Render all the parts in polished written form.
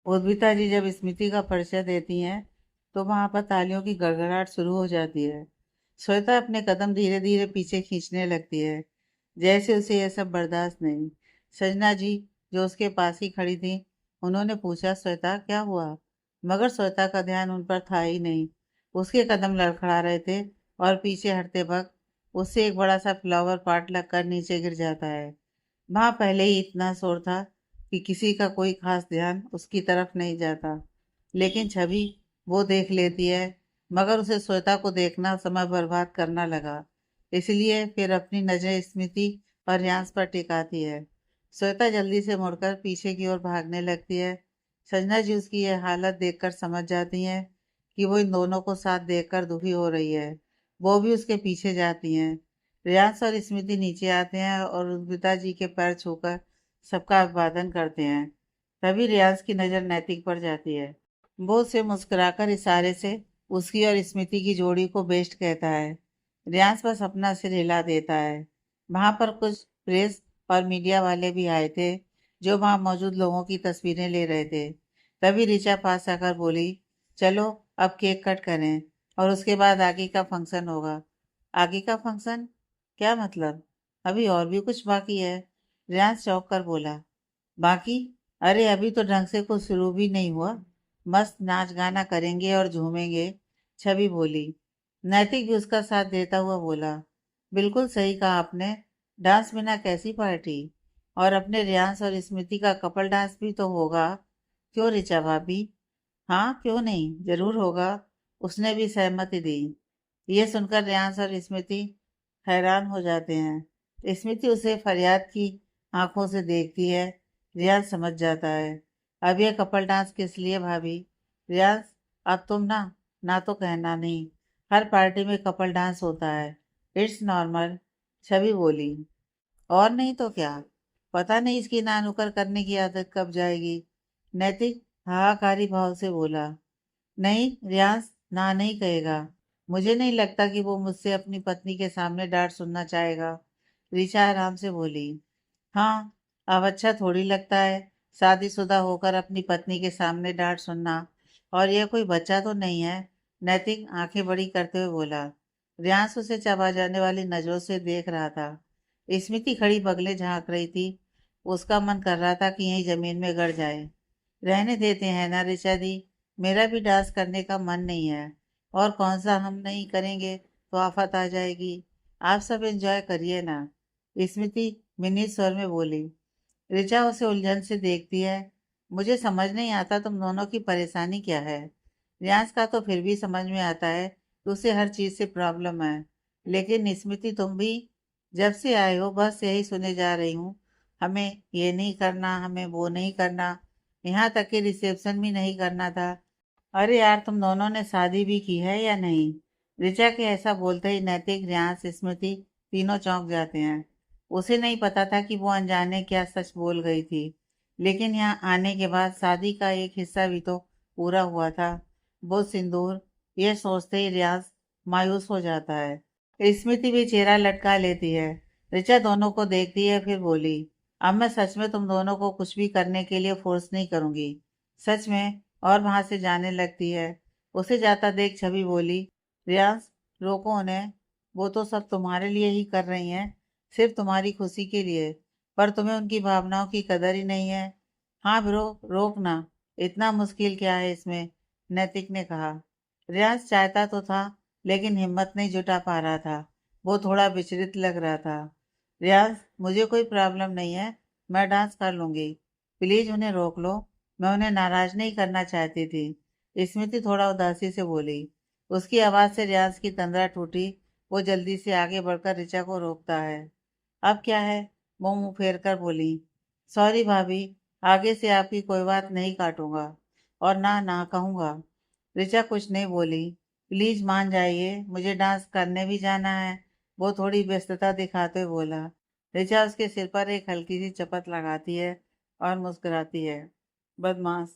उद्विता जी जब स्मृति का परिचय देती हैं तो वहां पर तालियों की गड़गड़ाहट शुरू हो जाती है। श्वेता अपने कदम धीरे धीरे पीछे खींचने लगती है, जैसे उसे यह सब बर्दाश्त नहीं। सजना जी, जो उसके पास ही खड़ी थी, उन्होंने पूछा, श्वेता क्या हुआ? मगर श्वेता का ध्यान उन पर था ही नहीं। उसके कदम लड़खड़ा रहे थे और पीछे हटते वक्त उससे एक बड़ा सा फ्लावर पार्ट लगकर नीचे गिर जाता है। वहां पहले ही इतना शोर था कि किसी का कोई खास ध्यान उसकी तरफ नहीं जाता, लेकिन छवि वो देख लेती है। मगर उसे श्वेता को देखना समय बर्बाद करना लगा, इसलिए फिर अपनी नजर स्मृति और रियांश पर टिकाती है। श्वेता जल्दी से मुड़कर पीछे की ओर भागने लगती है। संजना जी उसकी यह हालत देखकर समझ जाती हैं कि वो इन दोनों को साथ देखकर दुखी हो रही है। वो भी उसके पीछे जाती हैं। रियांश और स्मृति नीचे आते हैं और उद्विता जी के पैर छूकर सबका अभिवादन करते हैं। तभी रियांश की नज़र नैतिक पर जाती है। वो उसे मुस्कुराकर इशारे से उसकी और स्मृति की जोड़ी को बेस्ट कहता है। रियांश बस अपना सिर हिला देता है। वहां पर कुछ प्रेस और मीडिया वाले भी आए थे, जो वहां मौजूद लोगों की तस्वीरें ले रहे थे। तभी ऋचा पास आकर बोली, चलो अब केक कट करें और उसके बाद आगे का फंक्शन होगा। आगे का फंक्शन? क्या मतलब? अभी और भी कुछ बाकी है। रियांश चौंक कर बोला, बाकी? अरे अभी तो ढंग से कुछ शुरू भी नहीं हुआ। मस्त नाच गाना करेंगे और झूमेंगे। छवि बोली। नैतिक भी उसका साथ देता हुआ बोला, बिल्कुल सही कहा आपने। डांस बिना कैसी पार्टी? और अपने रियांश और स्मृति का कपल डांस भी तो होगा, क्यों ऋचा भाभी? हाँ क्यों नहीं, जरूर होगा। उसने भी सहमति दी। ये सुनकर रियांश और स्मृति हैरान हो जाते हैं। स्मृति उसे फरियाद की आंखों से देखती है। रियांश समझ जाता है, अब ये कपल डांस किस लिए भाभी? रियांश, अब तुम ना ना तो कहना नहीं, हर पार्टी में कपल डांस होता है। It's normal. छवि बोली, और नहीं तो क्या। पता नहीं इसकी ना नुक्कर करने की आदत कब जाएगी। नैतिक हाहाकारी भाव से बोला, नहीं रियांश, ना नहीं कहेगा। मुझे नहीं लगता कि वो मुझसे अपनी पत्नी के सामने डांट सुनना चाहेगा। ऋचा आराम से बोली, हाँ, अब अच्छा थोड़ी लगता है शादीशुदा होकर अपनी पत्नी के सामने डांट सुनना। और यह कोई बच्चा तो नहीं है। नैतिक आंखें बड़ी करते हुए बोला। रियांश उसे चबा जाने वाली नजरों से देख रहा था। स्मृति खड़ी बगले झांक रही थी। उसका मन कर रहा था कि यही जमीन में गड़ जाए। रहने देते हैं ना ऋचा दी, मेरा भी डांस करने का मन नहीं है। और कौन सा हम नहीं करेंगे तो आफत आ जाएगी। आप सब एंजॉय करिए ना, स्मृति मिनी स्वर में बोली। ऋचा उसे उलझन से देखती है। मुझे समझ नहीं आता तुम दोनों की परेशानी क्या है। रियांश का तो फिर भी समझ में आता है कि उसे हर चीज से प्रॉब्लम है। लेकिन स्मृति तुम भी जब से आए हो बस यही सुने जा रही हूँ, हमें ये नहीं करना, हमें वो नहीं करना, यहाँ तक कि रिसेप्शन भी नहीं करना था। अरे यार, तुम दोनों ने शादी भी की है या नहीं? ऋचा के ऐसा बोलते ही नैतिक, रियांश, स्मृति तीनों चौंक जाते हैं। उसे नहीं पता था कि वो अनजाने क्या सच बोल गई थी, लेकिन यहाँ आने के बाद शादी का एक हिस्सा भी तो पूरा हुआ था, वो सिंदूर। ये सोचते ही रियांश मायूस हो जाता है। स्मृति भी चेहरा लटका लेती है। ऋचा दोनों को देखती है, फिर बोली, अब मैं सच में तुम दोनों को कुछ भी करने के लिए फोर्स नहीं करूंगी, सच में। और वहां से जाने लगती है। उसे जाता देख छवि बोली, रियांश, रोको उन्हें। वो तो सब तुम्हारे लिए ही कर रही हैं, सिर्फ तुम्हारी खुशी के लिए। पर तुम्हें उनकी भावनाओं की कदर ही नहीं है। हाँ ब्रो, रोकना, इतना मुश्किल क्या है इसमें? नैतिक ने कहा। रियांश चाहता तो था, लेकिन हिम्मत नहीं जुटा पा रहा था। वो थोड़ा विचलित लग रहा था। रियांश, मुझे कोई प्रॉब्लम नहीं है, मैं डांस कर लूंगी। प्लीज उन्हें रोक लो, मैं उन्हें नाराज नहीं करना चाहती थी। स्मृति थोड़ा उदासी से बोली। उसकी आवाज से रियांश की तंद्रा टूटी। वो जल्दी से आगे बढ़कर ऋचा को रोकता है। अब क्या है? वो मुंह फेर कर बोली, सॉरी भाभी, आगे से आपकी कोई बात नहीं काटूंगा और ना ना कहूंगा। ऋचा कुछ नहीं बोली। प्लीज मान जाइए, मुझे डांस करने भी जाना है, वो थोड़ी व्यस्तता दिखाते हुए बोला। ऋचा उसके सिर पर एक हल्की सी चपत लगाती है और मुस्कुराती है। बदमाश,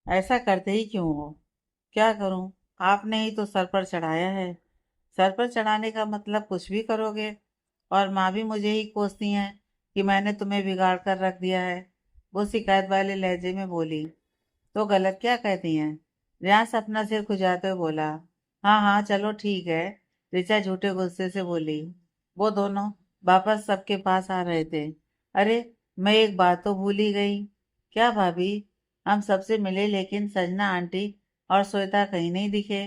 ऐसा करते ही क्यों हो? क्या करूं, आपने ही तो सर पर चढ़ाया है। सर पर चढ़ाने का मतलब कुछ भी करोगे। और माँ भी मुझे ही कोसती हैं कि मैंने तुम्हें बिगाड़ कर रख दिया है, वो शिकायत वाले लहजे में बोली। तो गलत क्या कहती हैं? रियांस अपना सिर खुजाते हुए बोला। हाँ हाँ चलो ठीक है। ऋचा झूठे गुस्से से बोली। वो दोनों वापस सबके पास आ रहे थे। अरे, मैं एक बात तो भूल ही गई। क्या भाभी? हम सबसे मिले लेकिन सजना आंटी और श्वेता कहीं नहीं दिखे।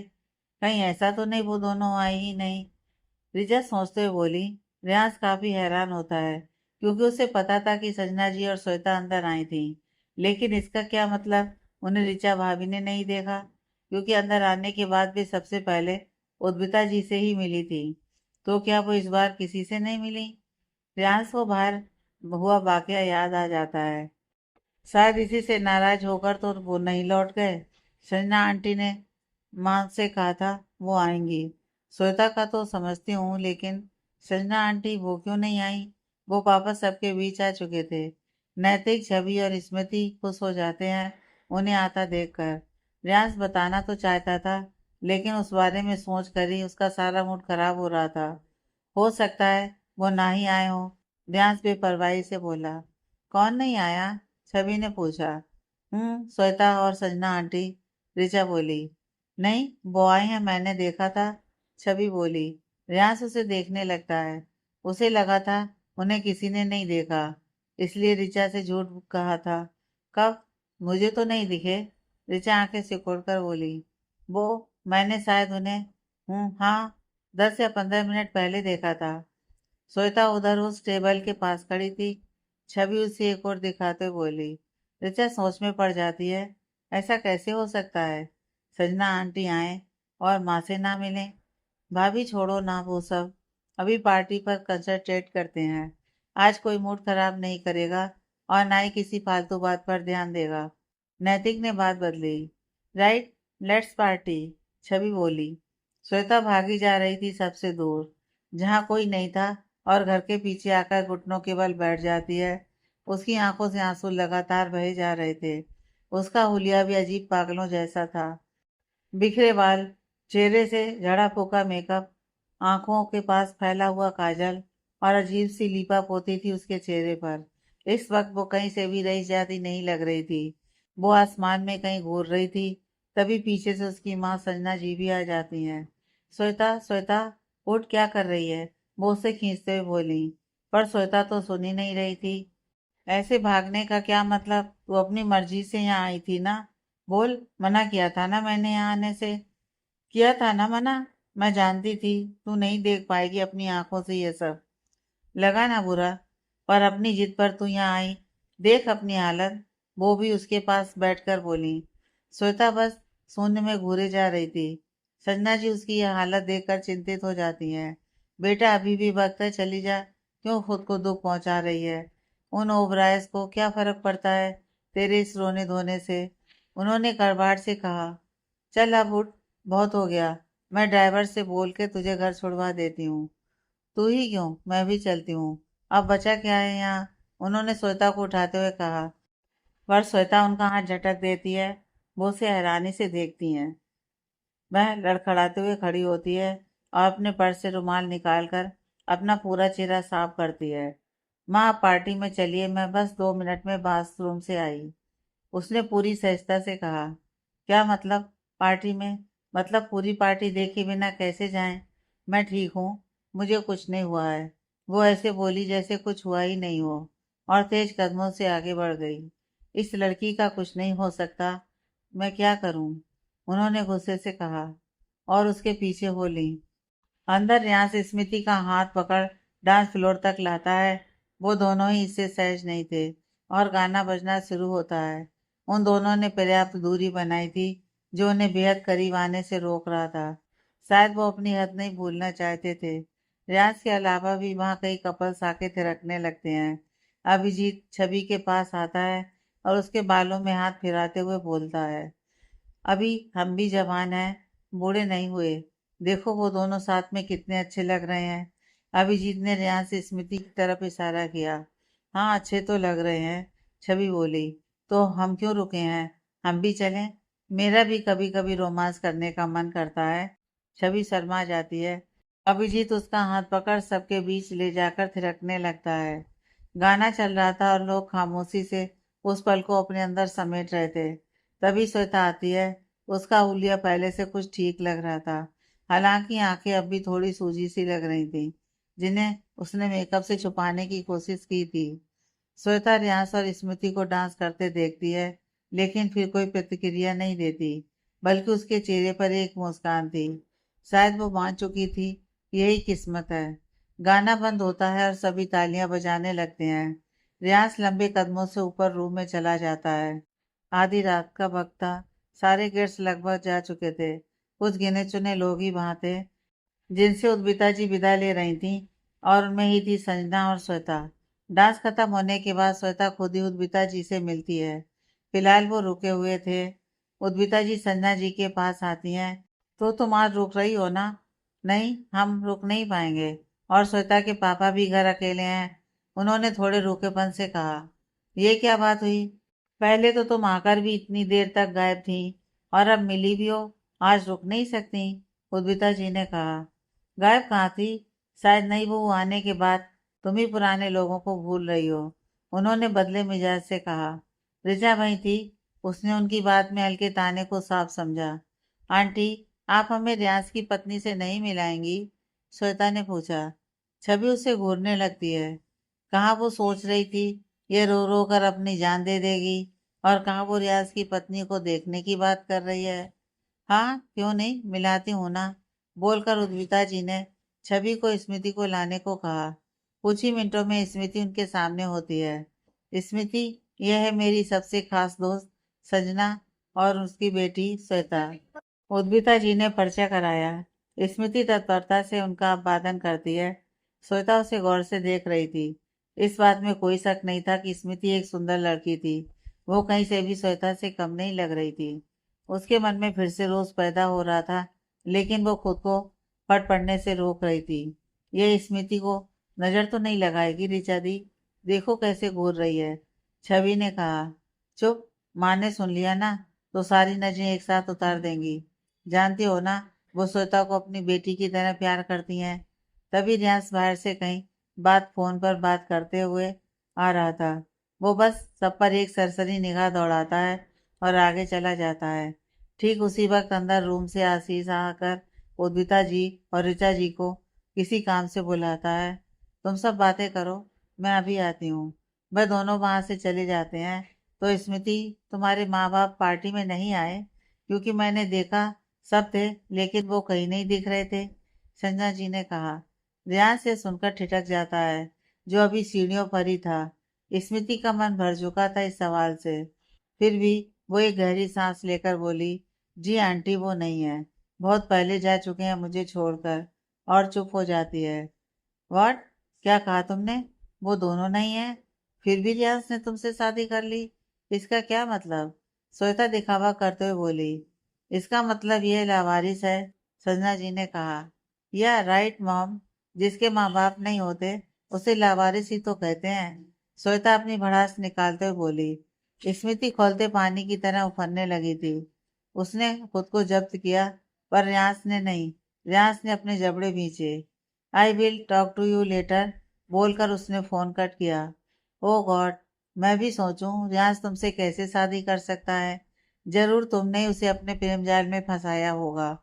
कहीं ऐसा तो नहीं वो दोनों आई ही नहीं? रिचा सोचते हुए बोली। रियांस काफी हैरान होता है क्योंकि उसे पता था कि सजना जी और श्वेता अंदर आई थी, लेकिन इसका क्या मतलब उन्हें रिचा भाभी ने नहीं देखा, क्योंकि अंदर आने के बाद भी सबसे पहले उद्विता जी से ही मिली थी। तो क्या वो इस बार किसी से नहीं मिली? रियांस को बाहर हुआ वाकया याद आ जाता है। शायद इसी से नाराज होकर तो वो नहीं लौट गए। संजना आंटी ने माँ से कहा था वो आएंगी। श्वेता का तो समझती हूँ, लेकिन संजना आंटी वो क्यों नहीं आई? वो वापस सबके बीच आ चुके थे। नैतिक, छवि और स्मृति खुश हो जाते हैं उन्हें आता देखकर। रियांश बताना तो चाहता था, लेकिन उस बारे में सोच कर ही उसका सारा मूड खराब हो रहा था। हो सकता है वो ना ही आए हो। रियांश बेपरवाही से बोला। कौन नहीं आया? छवि ने पूछा। श्वेता और संजना आंटी, ऋचा बोली। नहीं, वो आए हैं, मैंने देखा था, छवि बोली। रियांश उसे देखने लगता है। उसे लगा था उन्हें किसी ने नहीं देखा, इसलिए ऋचा से झूठ कहा था। कब? मुझे तो नहीं दिखे। ऋचा आंखें सिकोड़कर बोली। वो, मैंने शायद उन्हें, हाँ, 10 या 15 मिनट पहले देखा था। श्वेता उधर उस टेबल के पास खड़ी थी। छवि उसे एक और दिखाते हुए बोली। ऋचा सोच में पड़ जाती है। ऐसा कैसे हो सकता है? सजना आंटी आए और माँ से ना मिले। भाभी छोड़ो ना वो सब, अभी पार्टी पर कंसंट्रेट करते हैं। आज कोई मूड खराब नहीं करेगा और ना ही किसी फालतू बात पर ध्यान देगा। नैतिक ने बात बदली। राइट, लेट्स पार्टी, छवि बोली। श्वेता भागी जा रही थी सबसे दूर, जहाँ कोई नहीं था, और घर के पीछे आकर घुटनों के बल बैठ जाती है। उसकी आंखों से आंसू लगातार बहे जा रहे थे। उसका हुलिया भी अजीब पागलों जैसा था। बिखरे बाल, चेहरे से झड़ा फूका मेकअप, आंखों के पास फैला हुआ काजल और अजीब सी लीपा पोती थी उसके चेहरे पर। इस वक्त वो कहीं से भी रही जाती नहीं लग रही थी। वो आसमान में कहीं घूर रही थी। तभी पीछे से उसकी माँ संजना जी भी आ जाती हैं। श्वेता, श्वेता, उठ, क्या कर रही है? वो उसे खींचते हुए बोली। पर श्वेता तो सुन ही नहीं रही थी। ऐसे भागने का क्या मतलब? तू अपनी मर्जी से यहाँ आई थी ना? बोल, मना किया था ना मैंने यहाँ आने से? किया था ना मना। मैं जानती थी तू नहीं देख पाएगी अपनी आंखों से ये सब। लगा ना बुरा? पर अपनी जिद पर तू यहाँ आई। देख अपनी हालत। वो भी उसके पास बैठकर बोली। श्वेता बस शून्य में घूरे जा रही थी। संजना जी उसकी यह हालत देखकर चिंतित हो जाती हैं। बेटा, अभी भी वक्त है, चली जा। क्यों खुद को दुख पहुंचा रही है? उन ओबराइज को क्या फर्क पड़ता है तेरे इस रोने धोने से? उन्होंने कड़वाहट से कहा। चल अब उठ, बहुत हो गया। मैं ड्राइवर से बोल के तुझे घर छुड़वा देती हूँ। तू ही क्यों, मैं भी चलती हूँ। अब बचा क्या है यहाँ? उन्होंने श्वेता को उठाते हुए कहा। पर श्वेता उनका हाथ झटक देती है। वो उसे हैरानी से देखती हैं। वह लड़खड़ाते हुए खड़ी होती है और अपने पर्स से रुमाल निकालकर अपना पूरा चेहरा साफ करती है। माँ, आप पार्टी में चलिए, मैं बस 2 मिनट में बाथरूम से आई। उसने पूरी सहजता से कहा। क्या मतलब? पार्टी में? मतलब पूरी पार्टी देखे बिना कैसे जाएं? मैं ठीक हूँ, मुझे कुछ नहीं हुआ है। वो ऐसे बोली जैसे कुछ हुआ ही नहीं हो, और तेज कदमों से आगे बढ़ गई। इस लड़की का कुछ नहीं हो सकता। मैं क्या करूं? उन्होंने गुस्से से कहा, और उसके पीछे हो ली। अंदर यहाँ से स्मृति का हाथ पकड़ डांस फ्लोर तक लाता है। वो दोनों ही इससे सहज नहीं थे, और गाना बजना शुरू होता है। उन दोनों ने पर्याप्त दूरी बनाई थी, जो उन्हें बेहद करीब आने से रोक रहा था। शायद वो अपनी हद नहीं भूलना चाहते थे। रियाज के अलावा भी वहाँ कई कपल्स आके थिरकने लगते हैं। अभिजीत छवि के पास आता है और उसके बालों में हाथ फिराते हुए बोलता है। अभी हम भी जवान हैं, बूढ़े नहीं हुए। देखो वो दोनों साथ में कितने अच्छे लग रहे हैं। अभिजीत ने रेयान से स्मृति की तरफ इशारा किया। हाँ, अच्छे तो लग रहे हैं, छवि बोली। तो हम क्यों रुके हैं? हम भी चलें? मेरा भी कभी कभी रोमांस करने का मन करता है। छवि शर्मा जाती है। अभिजीत उसका हाथ पकड़ सबके बीच ले जाकर थिरकने लगता है। गाना चल रहा था और लोग खामोशी से उस पल को अपने अंदर समेट रहे थे। तभी श्वेता आती है। उसका हुलिया पहले से कुछ ठीक लग रहा था, हालांकि आंखें अब भी थोड़ी सूजी सी लग रही थी, जिन्हें उसने मेकअप से छुपाने की कोशिश की थी। श्वेता रियाज और स्मृति को डांस करते देखती है, लेकिन फिर कोई प्रतिक्रिया नहीं देती, बल्कि उसके चेहरे पर एक मुस्कान थी। शायद वो मान चुकी थी कि यही किस्मत है। गाना बंद होता है और सभी तालियां बजाने लगते हैं। रियाज लंबे कदमों से ऊपर रूम में चला जाता है। आधी रात का वक्त था। सारे गेट्स लगभग जा चुके थे। कुछ गिने चुने लोग ही वहां थे, जिनसे उद्विता जी विदा ले रही थी, और उनमें ही थी संजना और श्वेता। डांस खत्म होने के बाद श्वेता खुद ही उद्विता जी से मिलती है। फिलहाल वो रुके हुए थे। उद्विता जी संजना जी के पास आती हैं। तो तुम आज रुक रही हो ना? नहीं, हम रुक नहीं पाएंगे। और श्वेता के पापा भी घर अकेले हैं, उन्होंने थोड़े रूखेपन से कहा। ये क्या बात हुई? पहले तो तुम आकर भी इतनी देर तक गायब थी, और अब मिली भी हो, आज रुक नहीं सकती? उद्विता जी ने कहा। गायब कहाँ थी? शायद नई बहू आने के बाद तुम ही पुराने लोगों को भूल रही हो, उन्होंने बदले मिजाज से कहा। रिचा वहीं थी, उसने उनकी बात में हल्के ताने को साफ समझा। आंटी, आप हमें रियाज की पत्नी से नहीं मिलाएंगी? श्वेता ने पूछा। छवि उसे घूरने लगती है। कहाँ वो सोच रही थी ये रो रो कर अपनी जान दे देगी, और कहाँ वो रियाज की पत्नी को देखने की बात कर रही है। हाँ, क्यों नहीं, मिलाती हूँ ना, बोलकर उद्विता जी ने छवि को स्मृति को लाने को कहा। कुछ ही मिनटों में स्मृति उनके सामने होती है। स्मृति, यह है मेरी सबसे खास दोस्त संजना, और उसकी बेटी श्वेता। उद्विता जी ने परिचय कराया। स्मृति तत्परता से उनका अभिवादन करती है। श्वेता उसे गौर से देख रही थी। इस बात में कोई शक नहीं था कि स्मृति एक सुंदर लड़की थी। वो कहीं से भी श्वेता से कम नहीं लग रही थी। उसके मन में फिर से रोष पैदा हो रहा था, लेकिन वो खुद को फट पड़ने से रोक रही थी। ये स्मृति को नजर तो नहीं लगाएगी ऋचा दी? देखो कैसे घूर रही है। छवि ने कहा। चुप, माँ ने सुन लिया ना तो सारी नजरें एक साथ उतार देंगी। जानती हो ना, वो श्वेता को अपनी बेटी की तरह प्यार करती हैं। तभी रियांश बाहर से कहीं बात फोन पर बात करते हुए आ रहा था। वो बस सब पर एक सरसरी निगाह दौड़ाता है और आगे चला जाता है। ठीक उसी वक्त अंदर रूम से आशीष आकर उद्विता जी और ऋचा जी को किसी काम से बुलाता है। तुम सब बातें करो, मैं अभी आती हूँ। वह दोनों वहां से चले जाते हैं। तो स्मृति, तुम्हारे माँ बाप पार्टी में नहीं आए? क्योंकि मैंने देखा सब थे, लेकिन वो कहीं नहीं दिख रहे थे, संजना जी ने कहा। रियाज से सुनकर ठिठक जाता है, जो अभी सीढ़ियों पर ही था। स्मृति का मन भर चुका था इस सवाल से। फिर भी वो एक गहरी सांस लेकर बोली, जी आंटी, वो नहीं है, बहुत पहले जा चुके हैं मुझे छोड़कर। और चुप हो जाती है। व्हाट? क्या कहा तुमने? वो दोनों नहीं है? फिर भी रियाज ने तुमसे शादी कर ली, इसका क्या मतलब? श्वेता दिखावा करते हुए बोली। इसका मतलब यह लावारिस है, संजना जी ने कहा। या राइट मॉम, जिसके माँ बाप नहीं होते उसे लावारिस ही तो कहते हैं, श्वेता अपनी भड़ास निकालते हुए बोली। स्मृति खोलते पानी की तरह उफरने लगी थी। उसने खुद को जब्त किया, पर रियाज ने नहीं। रियाज ने अपने जबड़े भींचे। I will talk to you later, बोलकर उसने फोन कट किया। ओ गॉड, मैं भी सोचूं रियाज तुमसे कैसे शादी कर सकता है। जरूर तुमने ही उसे अपने प्रेम जाल में फंसाया होगा।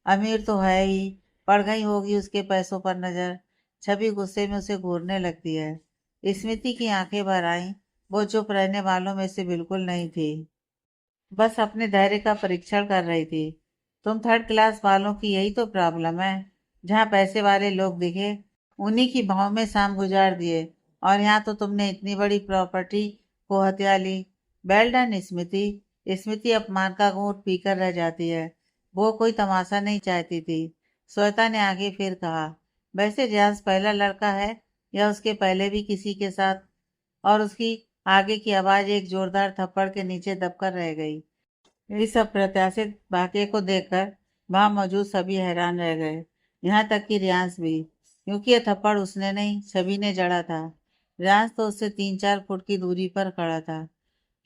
अमीर तो है ही, पड़ गई होगी उसके पैसों पर नजर। छवि गुस्से में उसे घूरने लगती है। स्मृति की आंखें भर आईं। वो चुप रहने वालों में से बिल्कुल नहीं थी, बस अपने धैर्य का परीक्षण कर रही थी। तुम थर्ड क्लास वालों की यही तो प्रॉब्लम है। जहाँ पैसे वाले लोग दिखे, उन्हीं की भाव में शाम गुजार दिए, और यहाँ तो तुमने इतनी बड़ी प्रॉपर्टी को हत्या ली। वेल डन स्मृति। स्मृति अपमान का घूंट पीकर रह जाती है। वो कोई तमाशा नहीं चाहती थी। श्वेता ने आगे फिर कहा, वैसे रियाज पहला लड़का है, या उसके पहले भी किसी के साथ? और उसकी आगे की आवाज एक जोरदार थप्पड़ के नीचे दबकर रह गई। इस अप्रत्याशित वाकये को देखकर वहां मौजूद सभी हैरान रह गए, यहाँ तक कि रियांश भी, क्योंकि यह थप्पड़ उसने नहीं, सभी ने जड़ा था। रियांश तो उससे 3-4 फुट की दूरी पर खड़ा था।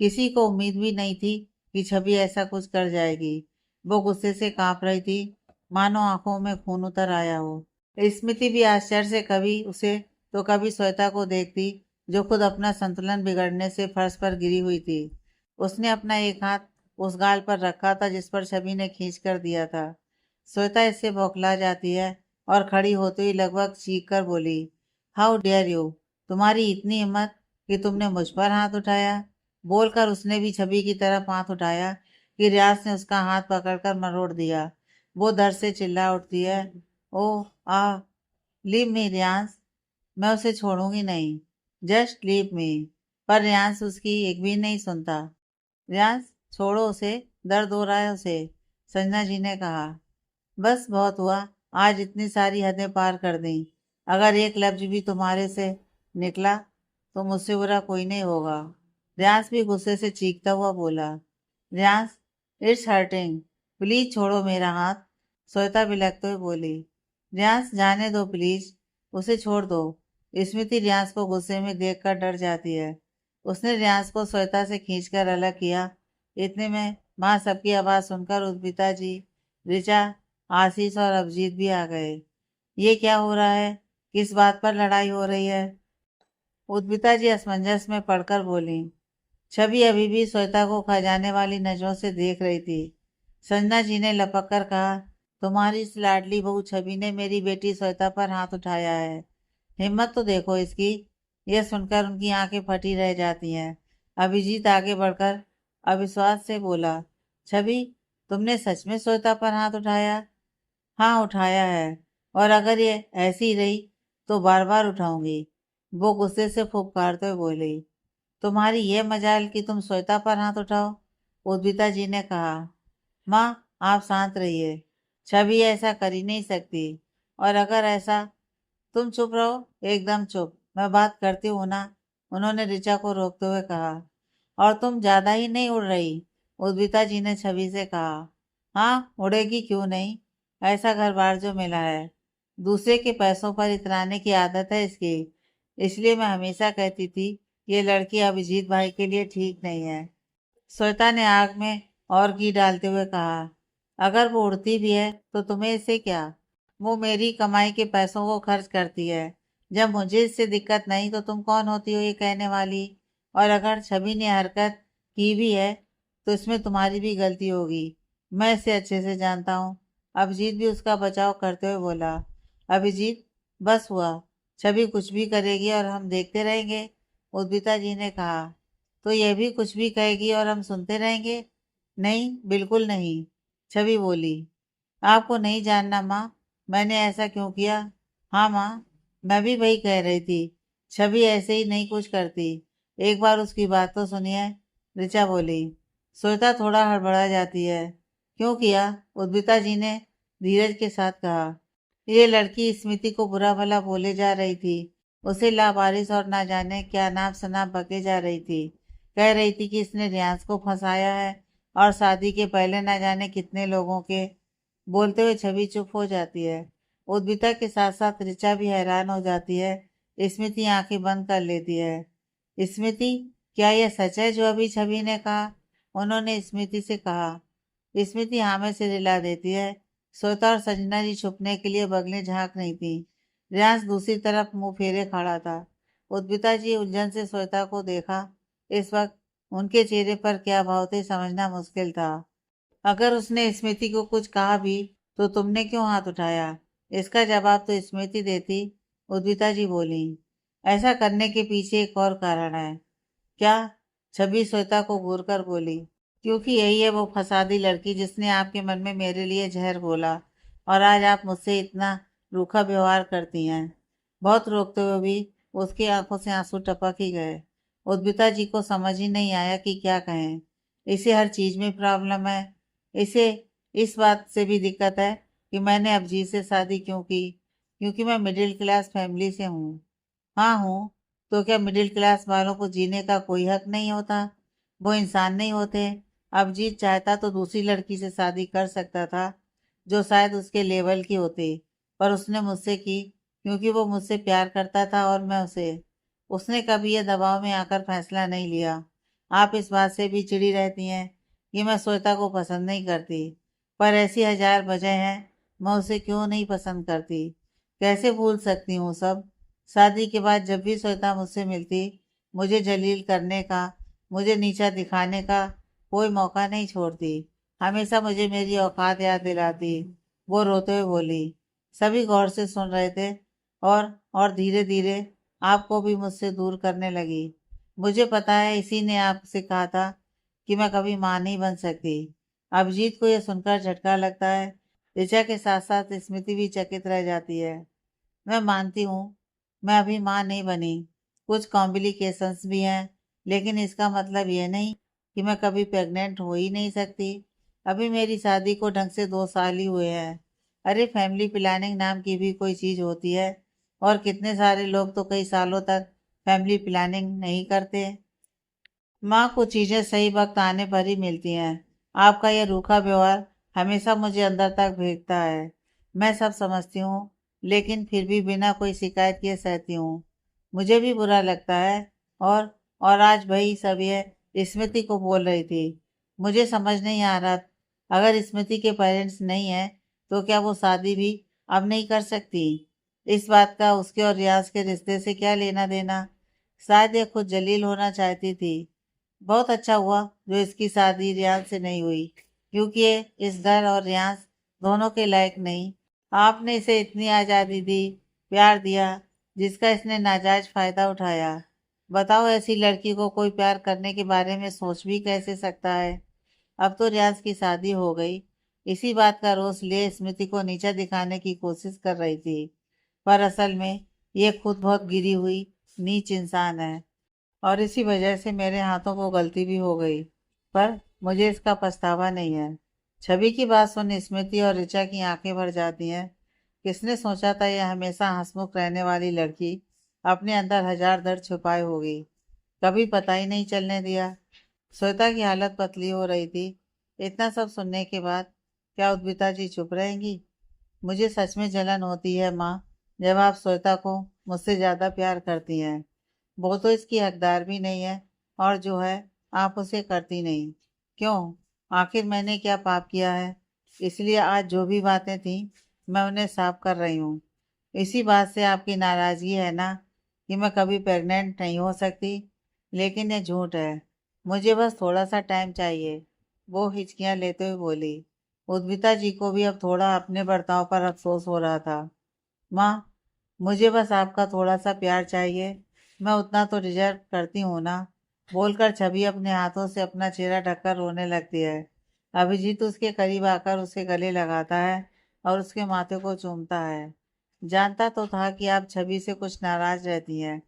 किसी को उम्मीद भी नहीं थी कि छवि ऐसा कुछ कर जाएगी। वो गुस्से से कांप रही थी, मानो आंखों में खून उतर आया हो। स्मृति भी आश्चर्य से कभी उसे तो कभी श्वेता को देखती, जो खुद अपना संतुलन बिगड़ने से फर्श पर गिरी हुई थी। उसने अपना एक हाथ उस गाल पर रखा था जिस पर छवि ने खींच कर दिया था। श्वेता इससे बौखला जाती है और खड़ी होते ही लगभग चीख कर बोली, हाउ डेयर यू, तुम्हारी इतनी हिम्मत कि तुमने मुझ पर हाथ उठाया। बोलकर उसने भी छवि की तरफ हाथ उठाया कि रियाज ने उसका हाथ पकड़कर मरोड़ दिया। वो दर्द से चिल्ला उठती है, ओ आ लीव मी रियांश, मैं उसे छोड़ूंगी नहीं, जस्ट लीव मी। पर रियांश उसकी एक भी नहीं सुनता। रियांश, छोड़ो उसे, दर्द हो रहा है उसे, संजना जी ने कहा। बस बहुत हुआ, आज इतनी सारी हदें पार कर दी। अगर एक लफ्ज भी तुम्हारे से निकला तो मुझसे बुरा कोई नहीं होगा। रियांश भी गुस्से से चीखता हुआ बोला, रियांश, इट्स हर्टिंग, प्लीज छोड़ो मेरा हाथ। श्वेता बिलखते हुए बोली, रियांश जाने दो प्लीज, उसे छोड़ दो। स्मृति रियांश को गुस्से में देखकर डर जाती है। उसने रियांश को श्वेता से खींचकर अलग किया। इतने में माँ सबकी आवाज सुनकर उद्भिता जी, ऋचा, आशीष और अभिजीत भी आ गए। ये क्या हो रहा है? किस बात पर लड़ाई हो रही है? उद्भिता जी असमंजस में पड़कर बोली। छवि अभी भी श्वेता को खजाने वाली नजरों से देख रही थी। संजना जी ने लपक कर कहा, तुम्हारी इस लाडली बहू छवि ने मेरी बेटी श्वेता पर हाथ उठाया है। हिम्मत तो देखो इसकी। यह सुनकर उनकी आंखें फटी रह जाती हैं। अभिजीत आगे बढ़कर अविश्वास से बोला, छवि, तुमने सच में श्वेता पर हाथ उठाया? हाँ, उठाया है, और अगर ये ऐसी ही रही तो बार बार उठाऊंगी। वो गुस्से से फुफकारते हुए बोली। तुम्हारी ये मजाल कि तुम श्वेता पर हाथ उठाओ? उद्भिता जी ने कहा। माँ, आप शांत रहिए, छवि ऐसा कर ही नहीं सकती। और अगर ऐसा, तुम चुप रहो, एकदम चुप, मैं बात करती हूँ ना, उन्होंने ऋचा को रोकते हुए कहा। और तुम ज्यादा ही नहीं उड़ रही, उद्भिता जी ने छवि से कहा। हाँ, उड़ेगी क्यों नहीं, ऐसा घर बार जो मिला है, दूसरे के पैसों पर इतराने की आदत है इसकी। इसलिए मैं हमेशा कहती थी, ये लड़की अभिजीत भाई के लिए ठीक नहीं है। श्वेता ने आग में और घी डालते हुए कहा, अगर वो उड़ती भी है तो तुम्हें इससे क्या? वो मेरी कमाई के पैसों को खर्च करती है। जब मुझे इससे दिक्कत नहीं तो तुम कौन होती हो ये कहने वाली? और अगर छवि ने हरकत की भी है तो इसमें तुम्हारी भी गलती होगी, मैं इसे अच्छे से जानता हूँ। अभिजीत भी उसका बचाव करते हुए बोला। अभिजीत, बस हुआ, छवि कुछ भी करेगी और हम देखते रहेंगे, उद्भिता जी ने कहा। तो यह भी कुछ भी कहेगी और हम सुनते रहेंगे? नहीं, बिल्कुल नहीं, छवि बोली। आपको नहीं जानना माँ, मैंने ऐसा क्यों किया? हाँ माँ, मैं भी वही कह रही थी, छवि ऐसे ही नहीं कुछ करती, एक बार उसकी बात तो सुनिए, ऋचा बोली। श्वेता थोड़ा हड़बड़ा जाती है। क्यों किया? उद्भिता जी ने धीरज के साथ कहा। ये लड़की स्मृति को बुरा भला बोले जा रही थी, उसे लावारिस और ना जाने क्या नाम शनाप बके जा रही थी। कह रही थी कि इसने रियांश को फंसाया है और शादी के पहले ना जाने कितने लोगों के। बोलते हुए छवि चुप हो जाती है। उद्भिता के साथ साथ ऋचा भी हैरान हो जाती है। स्मृति आंखें बंद कर लेती है। स्मृति, क्या यह सच है जो अभी छवि ने कहा? उन्होंने स्मृति से कहा। स्मृति हाँ में से रिला देती है। श्वेता और संजना जी छुपने के लिए बगलें झांक रही थी। रियांश दूसरी तरफ मुंह फेरे खड़ा था। उद्भिता जी उलझन से श्वेता को देखा। इस वक्त उनके चेहरे पर क्या भाव थे समझना मुश्किल था। अगर उसने स्मृति को कुछ कहा भी तो तुमने क्यों हाथ उठाया? इसका जवाब तो स्मृति देती, उद्भिता जी बोली। ऐसा करने के पीछे एक और कारण है। क्या? छवि श्वेता को घूर कर बोली। क्योंकि यही है वो फसादी लड़की जिसने आपके मन में मेरे लिए जहर घोला, और आज आप मुझसे इतना रूखा व्यवहार करती हैं। बहुत रोकते हुए भी उसकी आंखों से आंसू टपक ही गए। उद्भिता जी को समझ ही नहीं आया कि क्या कहें। इसे हर चीज में प्रॉब्लम है। इसे इस बात से भी दिक्कत है कि मैंने अभिजीत से शादी क्यों की, क्योंकि मैं मिडिल क्लास फैमिली से हूँ। हाँ हूँ, तो क्या मिडिल क्लास वालों को जीने का कोई हक नहीं होता? वो इंसान नहीं होते? अभिजीत चाहता तो दूसरी लड़की से शादी कर सकता था जो शायद उसके लेवल की होती, पर उसने मुझसे की क्योंकि वो मुझसे प्यार करता था और मैं उसे। उसने कभी ये दबाव में आकर फैसला नहीं लिया। आप इस बात से भी चिड़ी रहती हैं कि मैं श्वेता को पसंद नहीं करती, पर ऐसी हजार वजह हैं मैं उसे क्यों नहीं पसंद करती। कैसे भूल सकती हूँ सब। शादी के बाद जब भी श्वेता मुझसे मिलती, मुझे जलील करने का, मुझे नीचा दिखाने का कोई मौका नहीं छोड़ती, हमेशा मुझे मेरी औकात याद दिलाती। वो रोते हुए बोली। सभी गौर से सुन रहे थे और धीरे धीरे आपको भी मुझसे दूर करने लगी। मुझे पता है इसी ने आपसे कहा था कि मैं कभी माँ नहीं बन सकती। अभिजीत को यह सुनकर झटका लगता है। ऋचा के साथ साथ स्मृति भी चकित रह जाती है। मैं मानती हूँ मैं अभी माँ नहीं बनी, कुछ कॉम्प्लिकेशंस भी हैं, लेकिन इसका मतलब यह नहीं कि मैं कभी प्रेग्नेंट हो ही नहीं सकती। अभी मेरी शादी को ढंग से 2 साल ही हुए हैं। अरे फैमिली प्लानिंग नाम की भी कोई चीज़ होती है, और कितने सारे लोग तो कई सालों तक फैमिली प्लानिंग नहीं करते। माँ को चीजें सही वक्त आने पर ही मिलती हैं। आपका यह रूखा व्यवहार हमेशा मुझे अंदर तक भेजता है। मैं सब समझती हूँ, लेकिन फिर भी बिना कोई शिकायत किए सहती हूँ। मुझे भी बुरा लगता है। और आज वही सब यह स्मृति को बोल रही थी। मुझे समझ नहीं आ रहा, अगर स्मृति के पेरेंट्स नहीं है तो क्या वो शादी भी अब नहीं कर सकती? इस बात का उसके और रियाज के रिश्ते से क्या लेना देना? शायद ये खुद जलील होना चाहती थी। बहुत अच्छा हुआ जो इसकी शादी रियान से नहीं हुई, क्योंकि ये इस घर और रियांस दोनों के लायक नहीं। आपने इसे इतनी आज़ादी दी, प्यार दिया, जिसका इसने नाजायज फायदा उठाया। बताओ ऐसी लड़की को कोई प्यार करने के बारे में सोच भी कैसे सकता है? अब तो रियाज की शादी हो गई। इसी बात का रोष ले स्मृति को नीचा दिखाने की कोशिश कर रही थी, पर असल में ये खुद बहुत गिरी हुई नीच इंसान है, और इसी वजह से मेरे हाथों को गलती भी हो गई। पर मुझे इसका पछतावा नहीं है। छवि की बात सुन स्मृति और ऋचा की आंखें भर जाती हैं। किसने सोचा था यह हमेशा हंसमुख रहने वाली लड़की अपने अंदर हजार दर्द छुपाए होगी। कभी पता ही नहीं चलने दिया। श्वेता की हालत पतली हो रही थी। इतना सब सुनने के बाद क्या उद्विता जी चुप रहेंगी? मुझे सच में जलन होती है माँ, जब आप श्वेता को मुझसे ज़्यादा प्यार करती हैं। वो तो इसकी हकदार भी नहीं है, और जो है आप उसे करती नहीं। क्यों? आखिर मैंने क्या पाप किया है? इसलिए आज जो भी बातें थी मैं उन्हें साफ कर रही हूँ। इसी बात से आपकी नाराज़गी है ना कि मैं कभी प्रेग्नेंट नहीं हो सकती? लेकिन ये झूठ है। मुझे बस थोड़ा सा टाइम चाहिए, वो हिचकियाँ लेते हुए बोली। उद्विता जी को भी अब थोड़ा अपने बर्ताव पर अफसोस हो रहा था। माँ, मुझे बस आपका थोड़ा सा प्यार चाहिए, मैं उतना तो डिजर्व करती हूँ ना। बोलकर छवि अपने हाथों से अपना चेहरा ढककर रोने लगती है। अभिजीत उसके करीब आकर उसके गले लगाता है और उसके माथे को चूमता है। जानता तो था कि आप छवि से कुछ नाराज रहती हैं,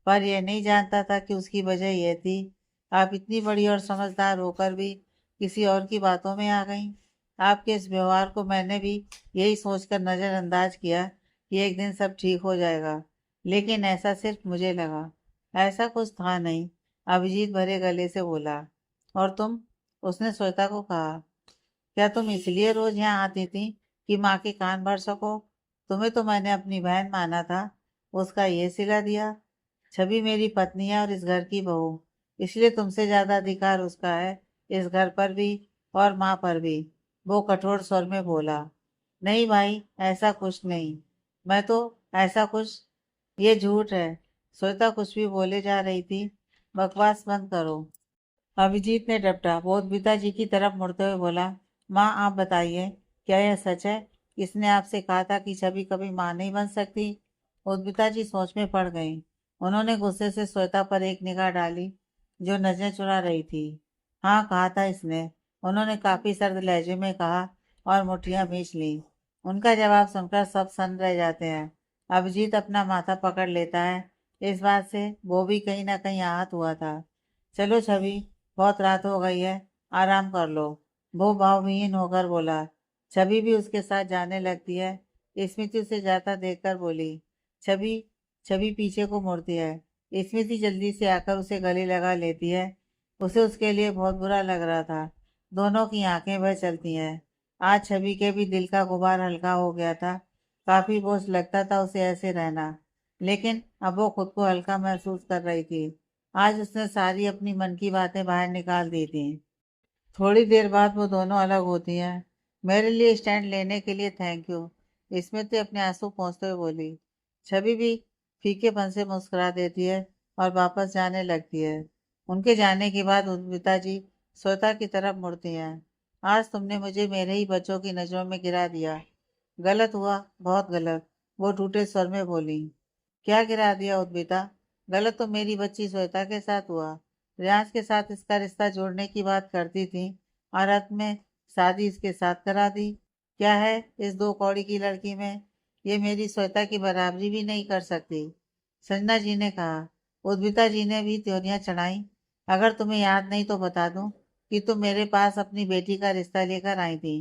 पर यह नहीं जानता था कि उसकी वजह यह थी आप इतनी बड़ी और समझदार होकर भी किसी और की बातों में आ गईं। आपके इस व्यवहार को मैंने भी यही सोचकर नज़रअंदाज किया कि एक दिन सब ठीक हो जाएगा, लेकिन ऐसा सिर्फ मुझे लगा, ऐसा कुछ था नहीं। अभिजीत भरे गले से बोला। और तुम? उसने श्वेता को कहा। क्या तुम इसलिए रोज यहाँ आती थी कि माँ के कान भर सको? तुम्हें तो मैंने अपनी बहन माना था, उसका ये सिला दिया। छवि मेरी पत्नी है और इस घर की बहू, इसलिए तुमसे ज्यादा अधिकार उसका है, इस घर पर भी और माँ पर भी। वो कठोर स्वर में बोला। नहीं भाई, ऐसा कुछ नहीं। मैं तो ऐसा कुछ, ये झूठ है। श्वेता कुछ भी बोले जा रही थी। बकवास बंद करो। अभिजीत ने डपटा। वो पिताजी की तरफ मुड़ते हुए बोला। माँ, आप बताइए, क्या यह सच है? किसने आपसे कहा था कि छवि कभी माँ नहीं बन सकती? उद्विता जी सोच में पड़ गईं। उन्होंने गुस्से से श्वेता पर एक निगाह डाली, जो नजरें चुरा रही थी। हाँ, कहा था इसने, उन्होंने काफी सर्द लहजे में कहा, और मुठ्ठियां भींच ली। उनका जवाब सुनकर सब सन्न रह जाते हैं। अभिजीत अपना माथा पकड़ लेता है। इस बात से वो भी कहीं ना कहीं आहत हुआ था। चलो छवि, बहुत रात हो गई है, आराम कर लो। वो भावविहीन होकर बोला। छवि भी उसके साथ जाने लगती है। स्मृति उसे जाता देखकर बोली। छवि छवि पीछे को मुड़ती है। स्मृति जल्दी से आकर उसे गले लगा लेती है। उसे उसके लिए बहुत बुरा लग रहा था। दोनों की आंखें भर चलती हैं। आज छवि के भी दिल का गुबार हल्का हो गया था। काफी बोझ लगता था उसे ऐसे रहना, लेकिन अब वो खुद को हल्का महसूस कर रही थी। आज उसने सारी अपनी मन की बातें बाहर निकाल दी थी। थोड़ी देर बाद वो दोनों अलग होती हैं। मेरे लिए स्टैंड लेने के लिए थैंक यू, स्मृति अपने आंसू पोंछते हुए बोली। छवि भी फीकेपन से मुस्कुरा देती है और वापस जाने लगती है। उनके जाने के बाद उनके पिताजी श्वेता की तरफ मुड़ती हैं। आज तुमने मुझे मेरे ही बच्चों की नजरों में गिरा दिया। गलत हुआ, बहुत गलत, वो टूटे स्वर में बोली। क्या गिरा दिया उद्विता? गलत तो मेरी बच्ची श्वेता के साथ हुआ। रियाज के साथ इसका रिश्ता जोड़ने की बात करती थी और अंत में शादी इसके साथ करा दी। क्या है इस दो कौड़ी की लड़की में? ये मेरी श्वेता की बराबरी भी नहीं कर सकती। संजना जी ने कहा। उद्विता जी ने भी त्योरियां चढ़ाई। अगर तुम्हें याद नहीं तो बता दूं कि तुम मेरे पास अपनी बेटी का रिश्ता लेकर आई थी।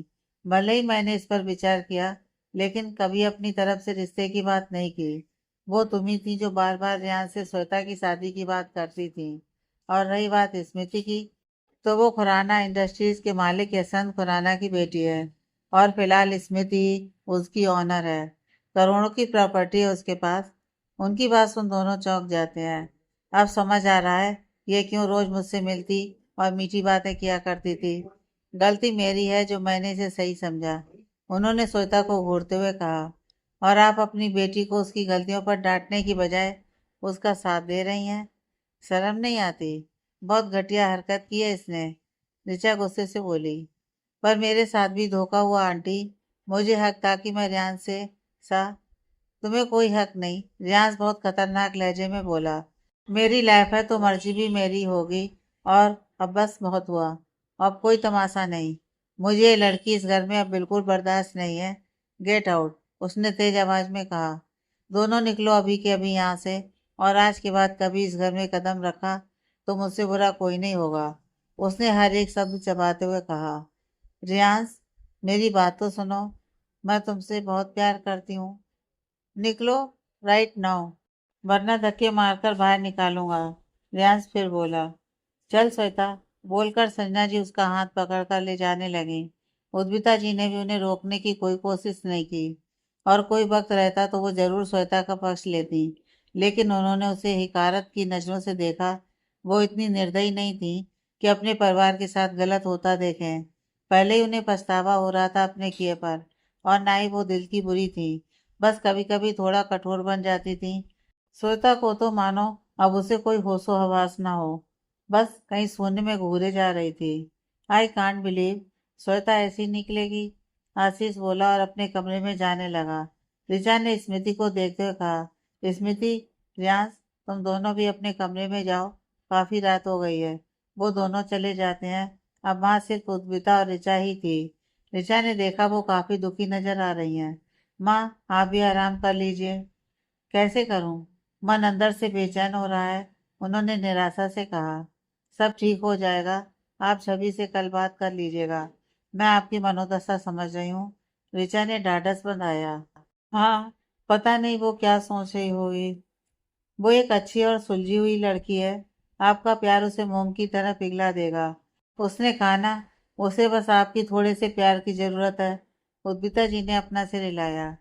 भले ही मैंने इस पर विचार किया, लेकिन कभी अपनी तरफ से रिश्ते की बात नहीं की। वो तुम ही थी जो बार बार रियान से श्वेता की शादी की बात करती थी। और रही बात स्मृति की, तो वो खुराना इंडस्ट्रीज के मालिक यशवंत खुराना की बेटी है। और फिलहाल स्मृति उसकी ऑनर है। करोड़ों की प्रॉपर्टी है उसके पास। उनकी बात सुन दोनों चौंक जाते हैं। अब समझ आ रहा है ये क्यों रोज मुझसे मिलती और मीठी बातें किया करती थी। गलती मेरी है जो मैंने इसे सही समझा, उन्होंने श्वेता को घूरते हुए कहा। और आप अपनी बेटी को उसकी गलतियों पर डांटने की बजाय उसका साथ दे रही हैं। शर्म नहीं आती? बहुत घटिया हरकत की है इसने, ऋचा गुस्से से बोली। पर मेरे साथ भी धोखा हुआ आंटी। मुझे हक था कि मैं रियान से सा तुम्हें कोई हक नहीं, रियाज बहुत खतरनाक लहजे में बोला। मेरी लाइफ है तो मर्जी भी मेरी होगी। और अब बस बहुत हुआ। अब कोई तमाशा नहीं। मुझे ये लड़की इस घर में अब बिल्कुल बर्दाश्त नहीं है। गेट आउट, उसने तेज आवाज में कहा। दोनों निकलो अभी के अभी यहाँ से। और आज के बाद कभी इस घर में कदम रखा तो मुझसे बुरा कोई नहीं होगा, उसने हर एक शब्द चबाते हुए कहा। रियांश, मेरी बात तो सुनो। मैं तुमसे बहुत प्यार करती हूँ। निकलो राइट नाउ, वरना धक्के मारकर बाहर निकालूंगा। रियांश फिर बोला। चल श्वेता, बोलकर संजना जी उसका हाथ पकड़कर ले जाने लगी। उद्विता जी ने भी उन्हें रोकने की कोई कोशिश नहीं की। और कोई वक्त रहता तो वो जरूर श्वेता का पक्ष लेती, लेकिन उन्होंने उसे हिकारत की नजरों से देखा। वो इतनी निर्दयी नहीं थी कि अपने परिवार के साथ गलत होता देखें। पहले ही उन्हें पछतावा हो रहा था अपने किए पर, और ना ही वो दिल की बुरी थी, बस कभी कभी थोड़ा कठोर बन जाती थी। श्वेता को तो मानो अब उसे कोई होशो हवास ना हो, बस कहीं शून्य में घूरे जा रही थी। आई कांट बिलीव श्वेता ऐसी निकलेगी, आशीष बोला और अपने कमरे में जाने लगा। ऋचा ने स्मृति को देखते हुए कहा। स्मृति, रियांश, तुम दोनों भी अपने कमरे में जाओ, काफी रात हो गई है। वो दोनों चले जाते हैं। अब वहां सिर्फ उद्विता और ऋचा ही थी। ऋचा ने देखा वो काफी दुखी नजर आ रही हैं। माँ, आप भी आराम कर लीजिए। कैसे करूं? मन अंदर से बेचैन हो रहा है, उन्होंने निराशा से कहा। सब ठीक हो जाएगा, आप छवि से कल बात कर लीजिएगा। मैं आपकी मनोदशा समझ रही हूँ, ऋचा ने ढाढ़स बंधाया। हाँ, पता नहीं वो क्या सोच रही होगी। वो एक अच्छी और सुलझी हुई लड़की है। आपका प्यार उसे मोम की तरह पिघला देगा। उसने कहा ना, उसे बस आपकी थोड़े से प्यार की जरूरत है। उद्भिता जी ने अपना सिर हिलाया।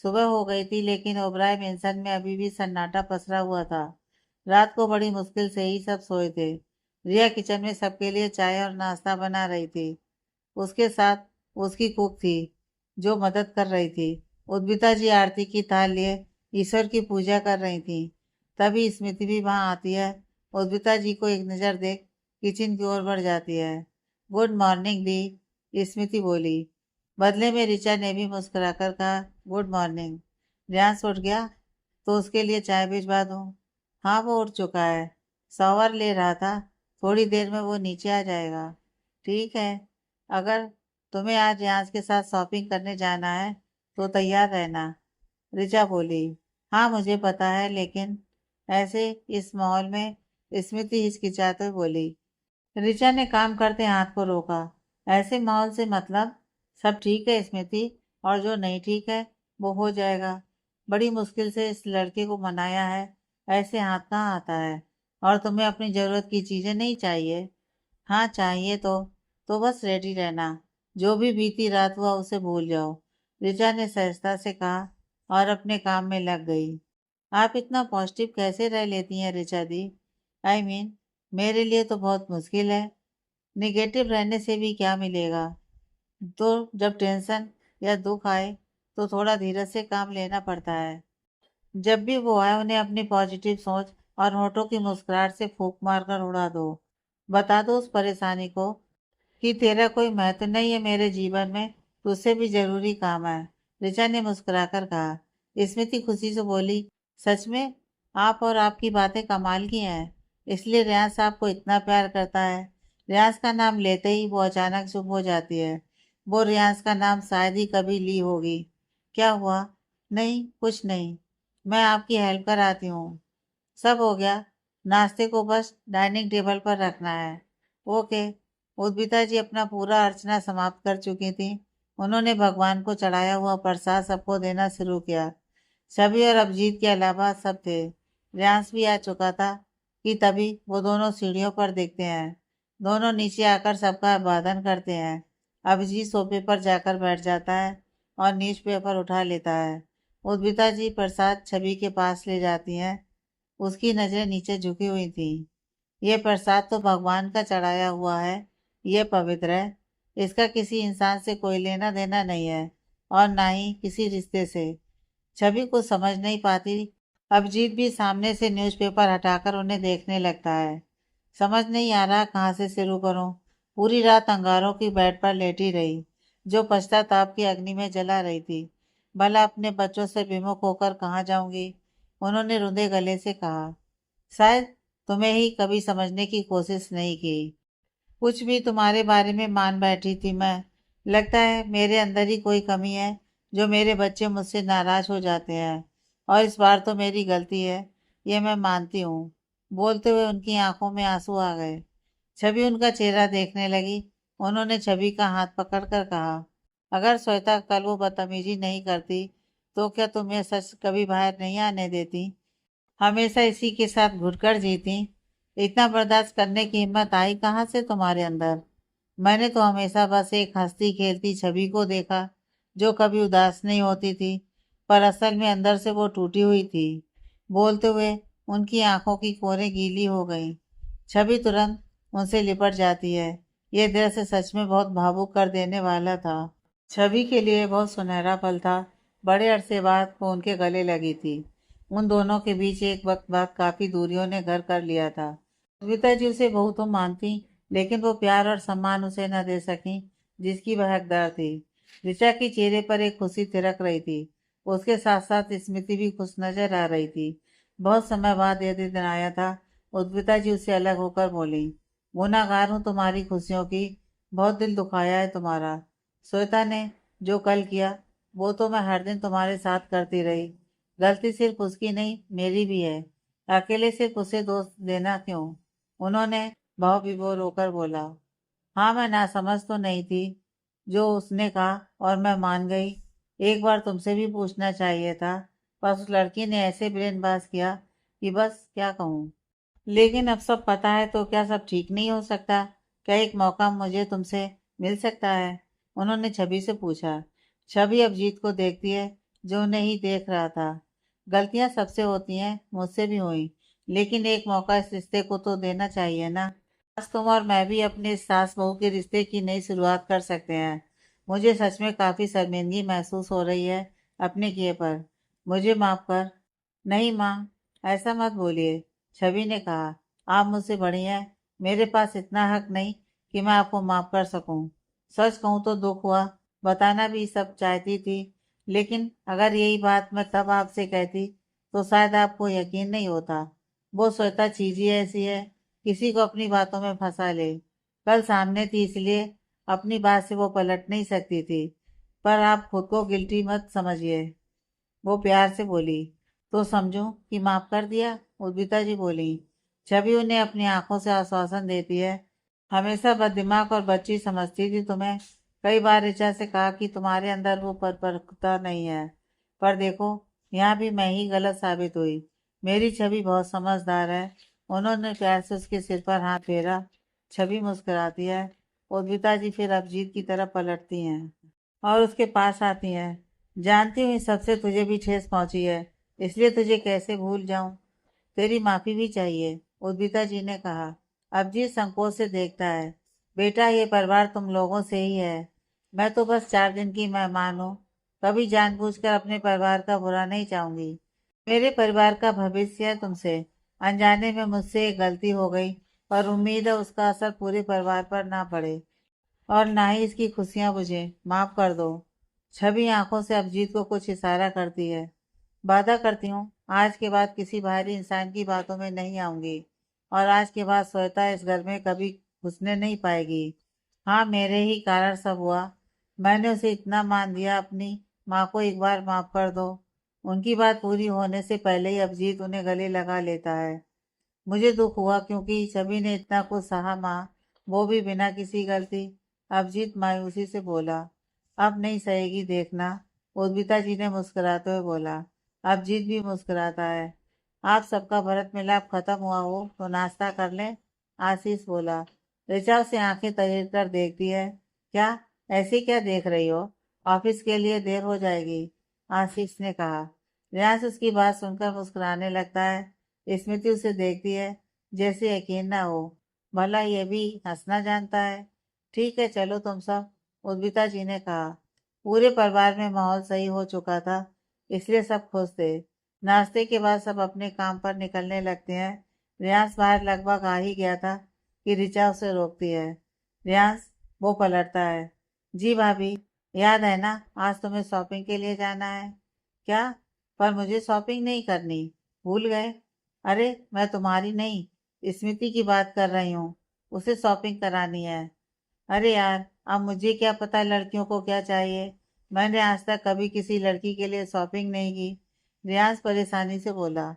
सुबह हो गई थी, लेकिन ओबराय मेंशन में अभी भी सन्नाटा पसरा हुआ था। रात को बड़ी मुश्किल से ही सब सोए थे। रिया किचन में सबके लिए चाय और नाश्ता बना रही थी। उसके साथ उसकी कुक थी, जो मदद कर रही थी। उद्भिता जी आरती की थाल लिए ईश्वर की पूजा कर रही थी। तभी स्मृति भी वहां आती है। उद्भिता जी को एक नज़र देख किचन की ओर बढ़ जाती है। गुड मॉर्निंग दी, स्मृति बोली। बदले में ऋचा ने भी मुस्कुराकर कहा, गुड मॉर्निंग। रियांश उठ गया तो उसके लिए चाय भिजवा दूं? हाँ, वो उठ चुका है, शॉवर ले रहा था। थोड़ी देर में वो नीचे आ जाएगा। ठीक है, अगर तुम्हें आज यहाँ के साथ शॉपिंग करने जाना है तो तैयार रहना, ऋचा बोली। हाँ, मुझे पता है, लेकिन ऐसे इस माहौल में, स्मृति हिचकिचाते हुए बोली। ऋचा ने काम करते हाथ को रोका। ऐसे माहौल से मतलब? सब ठीक है स्मृति, और जो नहीं ठीक है वो हो जाएगा। बड़ी मुश्किल से इस लड़के को मनाया है, ऐसे हाथ कहाँ आता है। और तुम्हें अपनी जरूरत की चीजें नहीं चाहिए? हाँ चाहिए तो बस रेडी रहना। जो भी बीती रात हुआ उसे भूल जाओ, ऋचा ने सहजता से कहा और अपने काम में लग गई। आप इतना पॉजिटिव कैसे रह लेती हैं ऋचा दी? मेरे लिए तो बहुत मुश्किल है। निगेटिव रहने से भी क्या मिलेगा? तो जब टेंशन या दुख आए तो थोड़ा धीरज से काम लेना पड़ता है। जब भी वो आए उन्हें अपनी पॉजिटिव सोच और होठों की मुस्कुराहट से फूंक मारकर उड़ा दो। बता दो उस परेशानी को कि तेरा कोई महत्व नहीं है मेरे जीवन में, तुझसे भी जरूरी काम है। ऋचा ने मुस्कुराकर कहा। स्मृति खुशी से बोली, सच में? आप और आपकी बातें कमाल की हैं, इसलिए रियाज आपको इतना प्यार करता है। रियाज का नाम लेते ही वो अचानक चुप हो जाती है। वो रियाज का नाम शायद ही कभी ली होगी। क्या हुआ? नहीं, कुछ नहीं। मैं आपकी हेल्प कर आती हूँ। सब हो गया, नाश्ते को बस डाइनिंग टेबल पर रखना है। ओके। उद्भिता जी अपना पूरा अर्चना समाप्त कर चुकी थी। उन्होंने भगवान को चढ़ाया हुआ प्रसाद सबको देना शुरू किया। छवि और अभिजीत के अलावा सब थे। रियांश भी आ चुका था कि तभी वो दोनों सीढ़ियों पर दिखते हैं। दोनों नीचे आकर सबका अभिवादन करते हैं। अभिजीत सोफे पर जाकर बैठ जाता है और न्यूज़पेपर उठा लेता है। उद्भिता जी प्रसाद छवि के पास ले जाती हैं। उसकी नजरें नीचे झुकी हुई थी। ये प्रसाद तो भगवान का चढ़ाया हुआ है, ये पवित्र है। इसका किसी इंसान से कोई लेना देना नहीं है और ना ही किसी रिश्ते से। छवि को समझ नहीं पाती। अभिजीत भी सामने से न्यूज़पेपर हटाकर उन्हें देखने लगता है। समझ नहीं आ रहा कहाँ से शुरू करूं। पूरी रात अंगारों की बेड पर लेटी रही, जो पश्चाताप की अग्नि में जला रही थी। भला अपने बच्चों से विमुख होकर कहाँ जाऊंगी? उन्होंने रुंधे गले से कहा। शायद तुम्हें ही कभी समझने की कोशिश नहीं की। कुछ भी तुम्हारे बारे में मान बैठी थी मैं। लगता है मेरे अंदर ही कोई कमी है, जो मेरे बच्चे मुझसे नाराज हो जाते हैं। और इस बार तो मेरी गलती है, ये मैं मानती हूँ। बोलते हुए उनकी आंखों में आंसू आ गए। छवि उनका चेहरा देखने लगी। उन्होंने छवि का हाथ पकड़कर कहा, अगर श्वेता कल वो बदतमीजी नहीं करती तो क्या तुम्हें सच कभी बाहर नहीं आने देती? हमेशा इसी के साथ घुटकर जीती। इतना बर्दाश्त करने की हिम्मत आई कहाँ से तुम्हारे अंदर? मैंने तो हमेशा बस एक हंसती खेलती छवि को देखा, जो कभी उदास नहीं होती थी, पर असल में अंदर से वो टूटी हुई थी। बोलते हुए उनकी आंखों की कोरें गीली हो गईं। छवि तुरंत उनसे लिपट जाती है। ये दृश्य सच में बहुत भावुक कर देने वाला था। छवि के लिए बहुत सुनहरा पल था। बड़े अरसे बाद वो उनके गले लगी थी। उन दोनों के बीच एक वक्त बाद काफी दूरियों ने घर कर लिया था। कविता जी उसे बहुत तो मानती, लेकिन वो प्यार और सम्मान उसे न दे सकी जिसकी वह हकदार थी। ऋचा के चेहरे पर एक खुशी तिरक रही थी। उसके साथ साथ स्मृति भी खुश नजर आ रही थी। बहुत समय बाद यह दिन आया था। उद्विता जी उससे अलग होकर बोली, गुनाहगार हूँ तुम्हारी खुशियों की। बहुत दिल दुखाया है तुम्हारा। श्वेता ने जो कल किया वो तो मैं हर दिन तुम्हारे साथ करती रही। गलती सिर्फ उसकी नहीं, मेरी भी है। अकेले सिर्फ उसे दोष देना क्यों? उन्होंने भाव विभोर होकर बोला। हाँ, मैं नासमझ तो नहीं थी। जो उसने कहा और मैं मान गई। एक बार तुमसे भी पूछना चाहिए था, पर उस लड़की ने ऐसे ब्रेनबाज किया कि बस क्या कहूँ। लेकिन अब सब पता है तो क्या सब ठीक नहीं हो सकता? क्या एक मौका मुझे तुमसे मिल सकता है? उन्होंने छवि से पूछा। छवि अभिजीत को देखती है, जो उन्हें ही देख रहा था। गलतियां सबसे होती हैं, मुझसे भी हुई, लेकिन एक मौका इस रिश्ते को तो देना चाहिए ना। आज तुम और मैं भी अपने सास बहू के रिश्ते की नई शुरुआत कर सकते हैं। मुझे सच में काफी शर्मिंदगी महसूस हो रही है अपने किए पर। मुझे माफ कर। नहीं माँ, ऐसा मत बोलिए। छवि ने कहा, आप मुझसे बड़ी हैं। मेरे पास इतना हक नहीं कि मैं आपको माफ कर सकूं। सच कहूं तो दुख हुआ। बताना भी सब चाहती थी, लेकिन अगर यही बात मैं तब आपसे कहती तो शायद आपको यकीन नहीं होता। वो श्वेता चीज ही ऐसी है, किसी को अपनी बातों में फंसा ले। कल सामने थी इसलिए अपनी बात से वो पलट नहीं सकती थी। पर आप खुद को गिल्टी मत समझिए। वो प्यार से बोली। तो समझूं कि माफ कर दिया? उद्विता जी बोली। छवि उन्हें अपनी आंखों से आश्वासन देती है। हमेशा बददिमाग और बच्ची समझती थी तुम्हें। कई बार ऋचा से कहा कि तुम्हारे अंदर वो परिपक्वता नहीं है, पर देखो, यहाँ भी मैं ही गलत साबित हुई। मेरी छवि बहुत समझदार है। उन्होंने प्यार से उसके सिर पर हाथ फेरा। छवि मुस्कुराती है। उद्विता जी फिर अभिजीत की तरफ पलटती हैं और उसके पास आती हैं। जानती हूँ इस सबसे तुझे भी ठेस पहुंची है, इसलिए तुझे कैसे भूल जाऊं। तेरी माफी भी चाहिए, उद्विता जी ने कहा। अभिजीत संकोच से देखता है। बेटा, ये परिवार तुम लोगों से ही है। मैं तो बस 4 दिन की मेहमान हूँ। कभी जानबूझकर अपने परिवार का बुरा नहीं चाहूंगी। मेरे परिवार का भविष्य है तुमसे। अनजाने में मुझसे एक गलती हो गई। पर उम्मीद है उसका असर पूरे परिवार पर ना पड़े और ना ही इसकी खुशियां बुझे। माफ कर दो। छवि आंखों से अभिजीत को कुछ इशारा करती है। वादा करती हूँ आज के बाद किसी बाहरी इंसान की बातों में नहीं आऊंगी और आज के बाद श्वेता इस घर में कभी घुसने नहीं पाएगी। हाँ, मेरे ही कारण सब हुआ। मैंने उसे इतना मान दिया। अपनी माँ को एक बार माफ कर दो। उनकी बात पूरी होने से पहले ही अभिजीत उन्हें गले लगा लेता है। मुझे दुख हुआ क्योंकि सभी ने इतना कुछ सहा माँ, वो भी बिना किसी गलती। अभिजीत मायूसी से बोला। अब नहीं सहेगी देखना। उर्मिता जी ने मुस्कुराते हुए बोला। अभिजीत भी मुस्कुराता है। आप सबका भरत मिलाप खत्म हुआ हो तो नाश्ता कर लें। आशीष बोला। ऋचा उसे आंखें तरीर कर देखती है। क्या? ऐसे क्या देख रही हो? ऑफिस के लिए देर हो जाएगी, आशीष ने कहा। रियांश उसकी बात सुनकर मुस्कुराने लगता है। स्मृति उसे देखती है जैसे यकीन ना हो। भला ये भी हंसना जानता है। ठीक है चलो तुम सब, उद्विता जी ने कहा। पूरे परिवार में माहौल सही हो चुका था, इसलिए सब खुश थे। नाश्ते के बाद सब अपने काम पर निकलने लगते हैं। रियांश बाहर लगभग आ ही गया था कि ऋचा उसे रोकती है। रियांश, वो पलटता है। जी भाभी, याद है ना आज तुम्हें शॉपिंग के लिए जाना है? क्या? पर मुझे शॉपिंग नहीं करनी, भूल गए? अरे मैं तुम्हारी नहीं, स्मृति की बात कर रही हूँ। उसे शॉपिंग करानी है। अरे यार, अब मुझे क्या पता लड़कियों को क्या चाहिए। मैंने आज तक कभी किसी लड़की के लिए शॉपिंग नहीं की, रियांश परेशानी से बोला।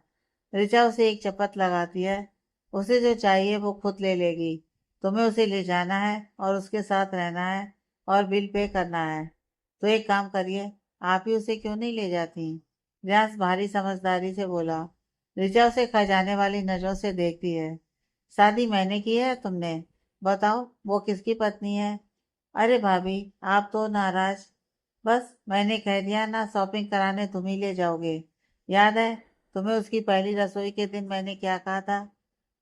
ऋचा उसे एक चपत लगाती है। उसे जो चाहिए वो खुद ले लेगी। तुम्हें उसे ले जाना है और उसके साथ रहना है और बिल पे करना है। तो एक काम करिए, आप ही उसे क्यों नहीं ले जाती? रियांश भारी समझदारी से बोला। ऋचा उसे खजाने वाली नजरों से देखती है। शादी मैंने की है, तुमने? बताओ वो किसकी पत्नी है? अरे भाभी, आप तो नाराज। बस मैंने कह दिया ना, शॉपिंग कराने तुम ही ले जाओगे। याद है तुम्हें उसकी पहली रसोई के दिन मैंने क्या कहा था?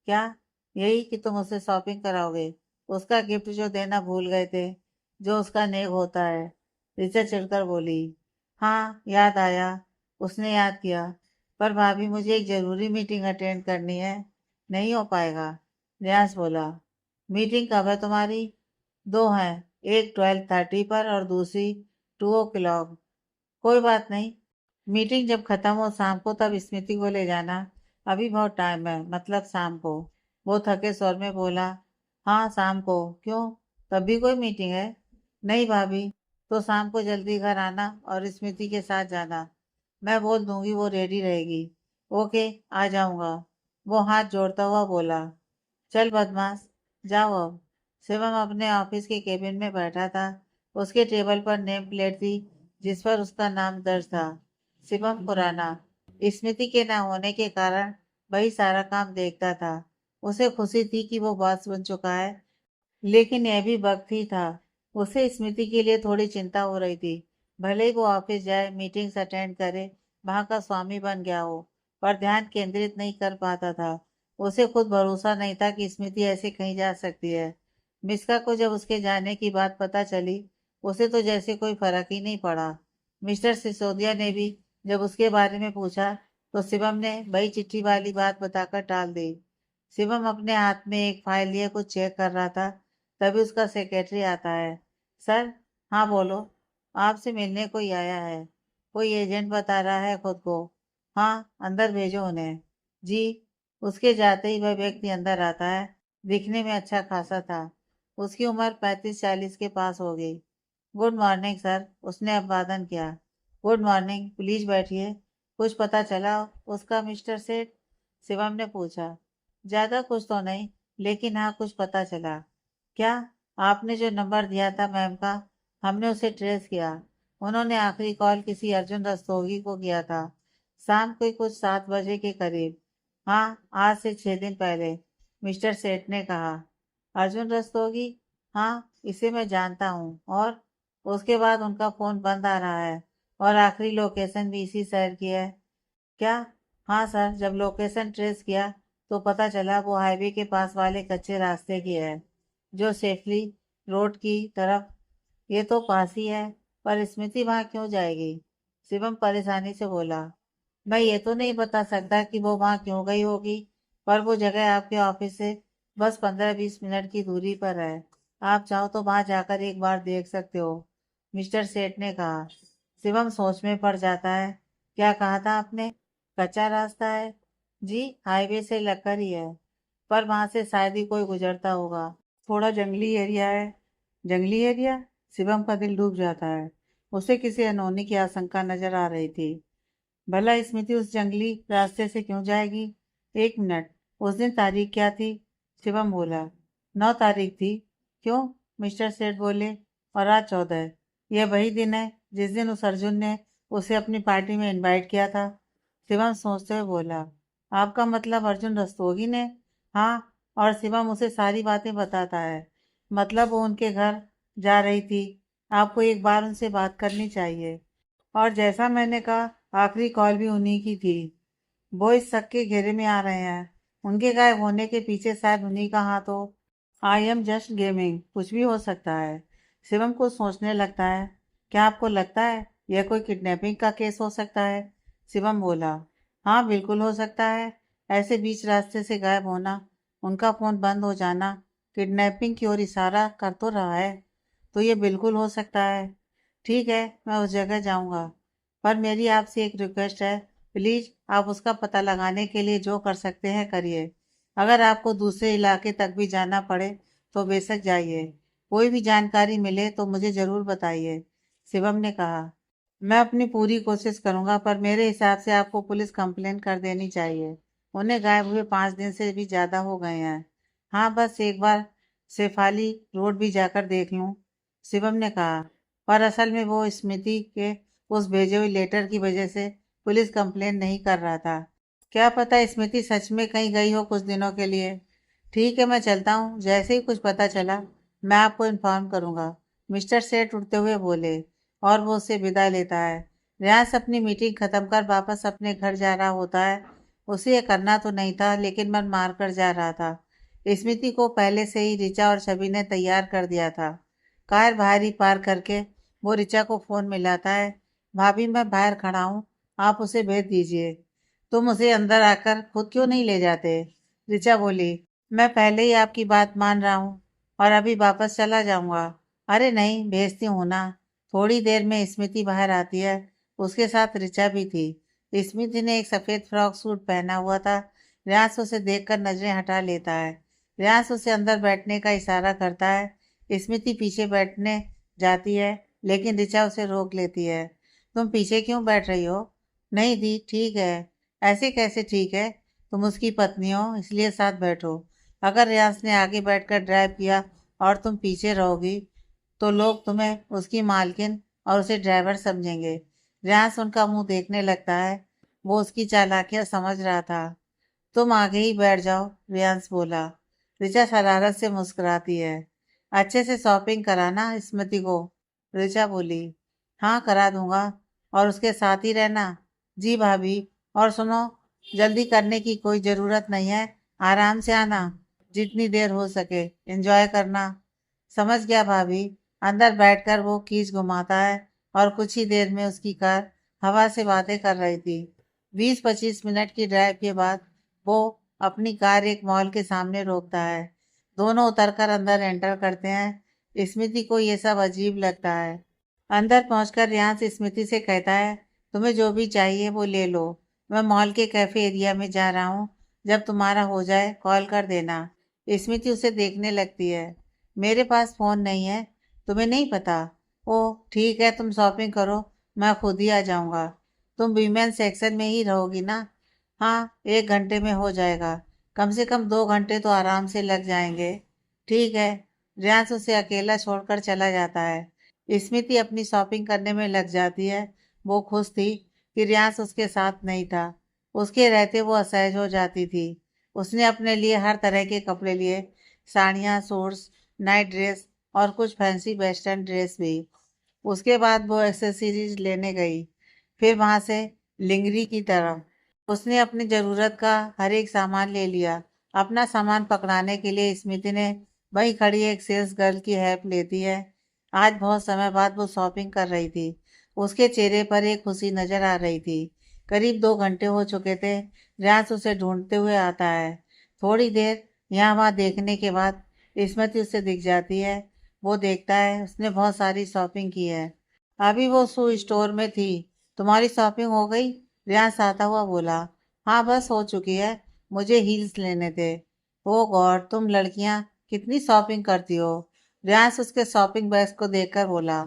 क्या? यही कि तुम उसे शॉपिंग कराओगे, उसका गिफ्ट जो देना भूल गए थे, जो उसका नेक होता है। ऋचा चिढ़कर बोली। हाँ याद आया, उसने याद किया। पर भाभी मुझे एक जरूरी मीटिंग अटेंड करनी है, नहीं हो पाएगा। रियांश बोला। मीटिंग कब है तुम्हारी? दो हैं, एक 12:30 पर और दूसरी 2 o'clock। कोई बात नहीं, मीटिंग जब खत्म हो शाम को तब स्मृति को ले जाना। अभी बहुत टाइम है, मतलब शाम को। वो थके स्वर में बोला। हाँ शाम को, क्यों? तब भी कोई मीटिंग है? नहीं भाभी। तो शाम को जल्दी घर आना और स्मृति के साथ जाना। मैं बोल दूंगी वो रेडी रहेगी। ओके, आ जाऊंगा, वो हाथ जोड़ता हुआ बोला। चल बदमाश, जाओ अब। शिवम अपने ऑफिस के केबिन में बैठा था। उसके टेबल पर नेम प्लेट थी जिस पर उसका नाम दर्ज था, शिवम खुराना। स्मृति के न होने के कारण वही सारा काम देखता था। उसे खुशी थी कि वो बॉस बन चुका है, लेकिन यह भी वक्त ही था। उसे स्मृति के लिए थोड़ी चिंता हो रही थी। भले ही वो ऑफिस जाए, मीटिंग्स अटेंड करे, वहां का स्वामी बन गया हो, पर ध्यान केंद्रित नहीं कर पाता था। उसे खुद भरोसा नहीं था कि स्मृति ऐसे कहीं जा सकती है। मिस्का को जब उसके जाने की बात पता चली, उसे तो जैसे कोई फर्क ही नहीं पड़ा। मिस्टर सिसोदिया ने भी जब उसके बारे में पूछा तो शिवम ने वही चिट्ठी वाली बात बताकर टाल दी। शिवम अपने हाथ में एक फाइल लिए कुछ चेक कर रहा था, तभी उसका सेक्रेटरी आता है। सर। हाँ बोलो। आपसे मिलने कोई आया है। कोई एजेंट बता रहा है खुद को। हाँ, अंदर भेजो उन्हें। जी। उसके जाते ही वह व्यक्ति अंदर आता है। दिखने में अच्छा खासा था। उसकी उम्र 35-40 के पास होगी। गुड मॉर्निंग सर, उसने अभिवादन किया। गुड मॉर्निंग, प्लीज बैठिए। कुछ पता चला उसका मिस्टर सेठ? शिवम ने पूछा। ज्यादा कुछ तो नहीं, लेकिन हाँ कुछ पता चला। क्या? आपने जो नंबर दिया था मैम का, हमने उसे ट्रेस किया। उन्होंने आखिरी कॉल किसी अर्जुन रस्तोगी को किया था, शाम को कुछ 7 बजे के करीब। हाँ, आज से 6 दिन पहले, मिस्टर सेठ ने कहा। अर्जुन रस्तोगी? हाँ, इसे मैं जानता हूँ। और उसके बाद उनका फोन बंद आ रहा है और आखिरी लोकेशन भी इसी शहर की है। क्या? हाँ सर, जब लोकेशन ट्रेस किया तो पता चला वो हाईवे के पास वाले कच्चे रास्ते की है, जो सेफली रोड की तरफ। ये तो पास ही है, पर स्मृति वहां क्यों जाएगी? शिवम परेशानी से बोला। मैं ये तो नहीं बता सकता कि वो वहां क्यों गई होगी, पर वो जगह आपके ऑफिस से बस 15-20 मिनट की दूरी पर है। आप चाहो तो वहां जाकर एक बार देख सकते हो, मिस्टर सेठ ने कहा। शिवम सोच में पड़ जाता है। क्या कहा था आपने? कच्चा रास्ता है? जी, हाईवे से लगकर ही है, पर वहां से शायद ही कोई गुजरता होगा। थोड़ा जंगली एरिया है। जंगली एरिया? शिवम का दिल डूब जाता है। उसे किसी अनहोनी की आशंका नजर आ रही थी। भला स्मृति उस जंगली रास्ते से क्यों जाएगी? 1 मिनट, उस दिन तारीख क्या थी? शिवम बोला। 9 तारीख थी। क्यों? मिस्टर सेठ बोले। और आज 14। यह वही दिन है जिस दिन उस अर्जुन ने उसे अपनी पार्टी में इनवाइट किया था। शिवम सोचते हुए बोला। आपका मतलब अर्जुन रस्तोगी ने? हाँ। और शिवम उसे सारी बातें बताता है। मतलब वो उनके घर जा रही थी। आपको एक बार उनसे बात करनी चाहिए। और जैसा मैंने कहा, आखिरी कॉल भी उन्हीं की थी। वो इस शक के घेरे में आ रहे हैं। उनके गायब होने के पीछे शायद उन्हीं का हाथ हो। आई एम जस्ट गेमिंग, कुछ भी हो सकता है। शिवम को सोचने लगता है। क्या आपको लगता है यह कोई किडनैपिंग का केस हो सकता है? शिवम बोला। हाँ, बिल्कुल हो सकता है। ऐसे बीच रास्ते से गायब होना, उनका फोन बंद हो जाना, किडनैपिंग की ओर इशारा कर तो रहा है। तो ये बिल्कुल हो सकता है। ठीक है, मैं उस जगह जाऊंगा। पर मेरी आपसे एक रिक्वेस्ट है। प्लीज आप उसका पता लगाने के लिए जो कर सकते हैं करिए। अगर आपको दूसरे इलाके तक भी जाना पड़े तो बेशक जाइए। कोई भी जानकारी मिले तो मुझे जरूर बताइए। शिवम ने कहा। मैं अपनी पूरी कोशिश करूंगा, पर मेरे हिसाब से आपको पुलिस कंप्लेन कर देनी चाहिए। उन्हें गायब हुए 5 दिन से भी ज्यादा हो गए हैं। हाँ, बस एक बार शेफाली रोड भी जाकर देख लूं, शिवम ने कहा। पर असल में वो स्मृति के उस भेजे हुए लेटर की वजह से पुलिस कंप्लेन नहीं कर रहा था। क्या पता स्मृति सच में कहीं गई हो कुछ दिनों के लिए। ठीक है, मैं चलता हूँ। जैसे ही कुछ पता चला मैं आपको इन्फॉर्म करूंगा, मिस्टर सेठ उठते हुए बोले। और वो उससे विदा लेता है। रियाज अपनी मीटिंग खत्म कर वापस अपने घर जा रहा होता है। उसे ये करना तो नहीं था, लेकिन मन मार कर जा रहा था। स्मृति को पहले से ही रिचा और छवि ने तैयार कर दिया था। कार बाहर ही पार करके वो रिचा को फोन मिलाता है। भाभी, मैं बाहर खड़ा हूँ, आप उसे भेज दीजिए। तुम उसे अंदर आकर खुद क्यों नहीं ले जाते? रिचा बोली। मैं पहले ही आपकी बात मान रहा हूँ और अभी वापस चला जाऊंगा। अरे नहीं, भेजती हूँ ना। थोड़ी देर में स्मृति बाहर आती है। उसके साथ रिचा भी थी। स्मृति ने एक सफेद फ्रॉक सूट पहना हुआ था। रियास उसे देखकर नजरें हटा लेता है। रियास उसे अंदर बैठने का इशारा करता है। स्मृति पीछे बैठने जाती है, लेकिन रिचा उसे रोक लेती है। तुम पीछे क्यों बैठ रही हो? नहीं दी, ठीक है। ऐसे कैसे ठीक है? तुम उसकी पत्नी हो, इसलिए साथ बैठो। अगर रियाज ने आगे बैठकर ड्राइव किया और तुम पीछे रहोगी तो लोग तुम्हें उसकी मालकिन और उसे ड्राइवर समझेंगे। रियाज उनका मुंह देखने लगता है। वो उसकी चालाकियां समझ रहा था। तुम आगे ही बैठ जाओ, रियांश बोला। रिचा शरारत से मुस्कुराती है। अच्छे से शॉपिंग कराना स्मृति को, रिचा बोली। हाँ, करा दूंगा। और उसके साथ ही रहना। जी भाभी। और सुनो, जल्दी करने की कोई जरूरत नहीं है। आराम से आना, जितनी देर हो सके एंजॉय करना। समझ गया भाभी। अंदर बैठकर वो कीज घुमाता है और कुछ ही देर में उसकी कार हवा से बातें कर रही थी। 20-25 मिनट की ड्राइव के बाद वो अपनी कार एक मॉल के सामने रोकता है। दोनों उतरकर अंदर एंटर करते हैं। स्मृति को ये सब अजीब लगता है। अंदर पहुंचकर रियांश स्मृति से कहता है। तुम्हें जो भी चाहिए वो ले लो। मैं मॉल के कैफे एरिया में जा रहा हूँ। जब तुम्हारा हो जाए कॉल कर देना। स्मृति उसे देखने लगती है। मेरे पास फोन नहीं है। तुम्हें नहीं पता? ओह ठीक है, तुम शॉपिंग करो, मैं खुद ही आ जाऊंगा। तुम वीमेन सेक्शन में ही रहोगी ना? हाँ, 1 घंटे में हो जाएगा। कम से कम 2 घंटे तो आराम से लग जाएंगे। ठीक है। रियांश उसे अकेला छोड़कर चला जाता है। स्मृति अपनी शॉपिंग करने में लग जाती है। वो खुश थी कि रियांश उसके साथ नहीं था। उसके रहते वो असहज हो जाती थी। उसने अपने लिए हर तरह के कपड़े लिए, साड़ियाँ, सूट्स, नाइट ड्रेस और कुछ फैंसी वेस्टर्न ड्रेस भी। उसके बाद वो एक्सेसरीज लेने गई। फिर वहां से लिंगरी की तरफ उसने अपनी जरूरत का हर एक सामान ले लिया। अपना सामान पकड़ाने के लिए स्मृति ने वहीं खड़ी एक सेल्स गर्ल की हेल्प लेती है। आज बहुत समय बाद वो शॉपिंग कर रही थी। उसके चेहरे पर एक खुशी नजर आ रही थी। करीब 2 घंटे हो चुके थे। रियांश उसे ढूंढते हुए आता है। थोड़ी देर यहाँ वहाँ देखने के बाद स्मृति उससे दिख जाती है। वो देखता है उसने बहुत सारी शॉपिंग की है। अभी वो शू स्टोर में थी। तुम्हारी शॉपिंग हो गई? रियांस आता हुआ बोला। हाँ बस हो चुकी है। मुझे हील्स लेने थे। ओ गॉड, तुम लड़कियां कितनी शॉपिंग करती हो। रियांस उसके शॉपिंग बैग्स को देखकर बोला।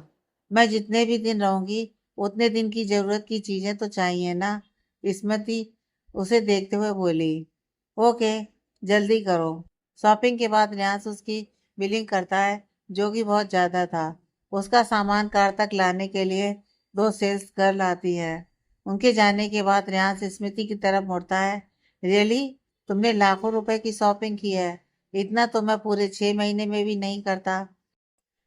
मैं जितने भी दिन रहूंगी उतने दिन की जरूरत की चीजें तो चाहिए ना। स्मृति उसे देखते हुए बोली। ओके, जल्दी करो। शॉपिंग के बाद रियांस उसकी बिलिंग करता है, जो कि बहुत ज्यादा था। उसका सामान कार तक लाने के लिए दो सेल्स गर्ल आती है। उनके जाने के बाद रियांस स्मृति की तरफ मुड़ता है। रियली, तुमने लाखों रुपए की शॉपिंग की है। इतना तो मैं पूरे 6 महीने में भी नहीं करता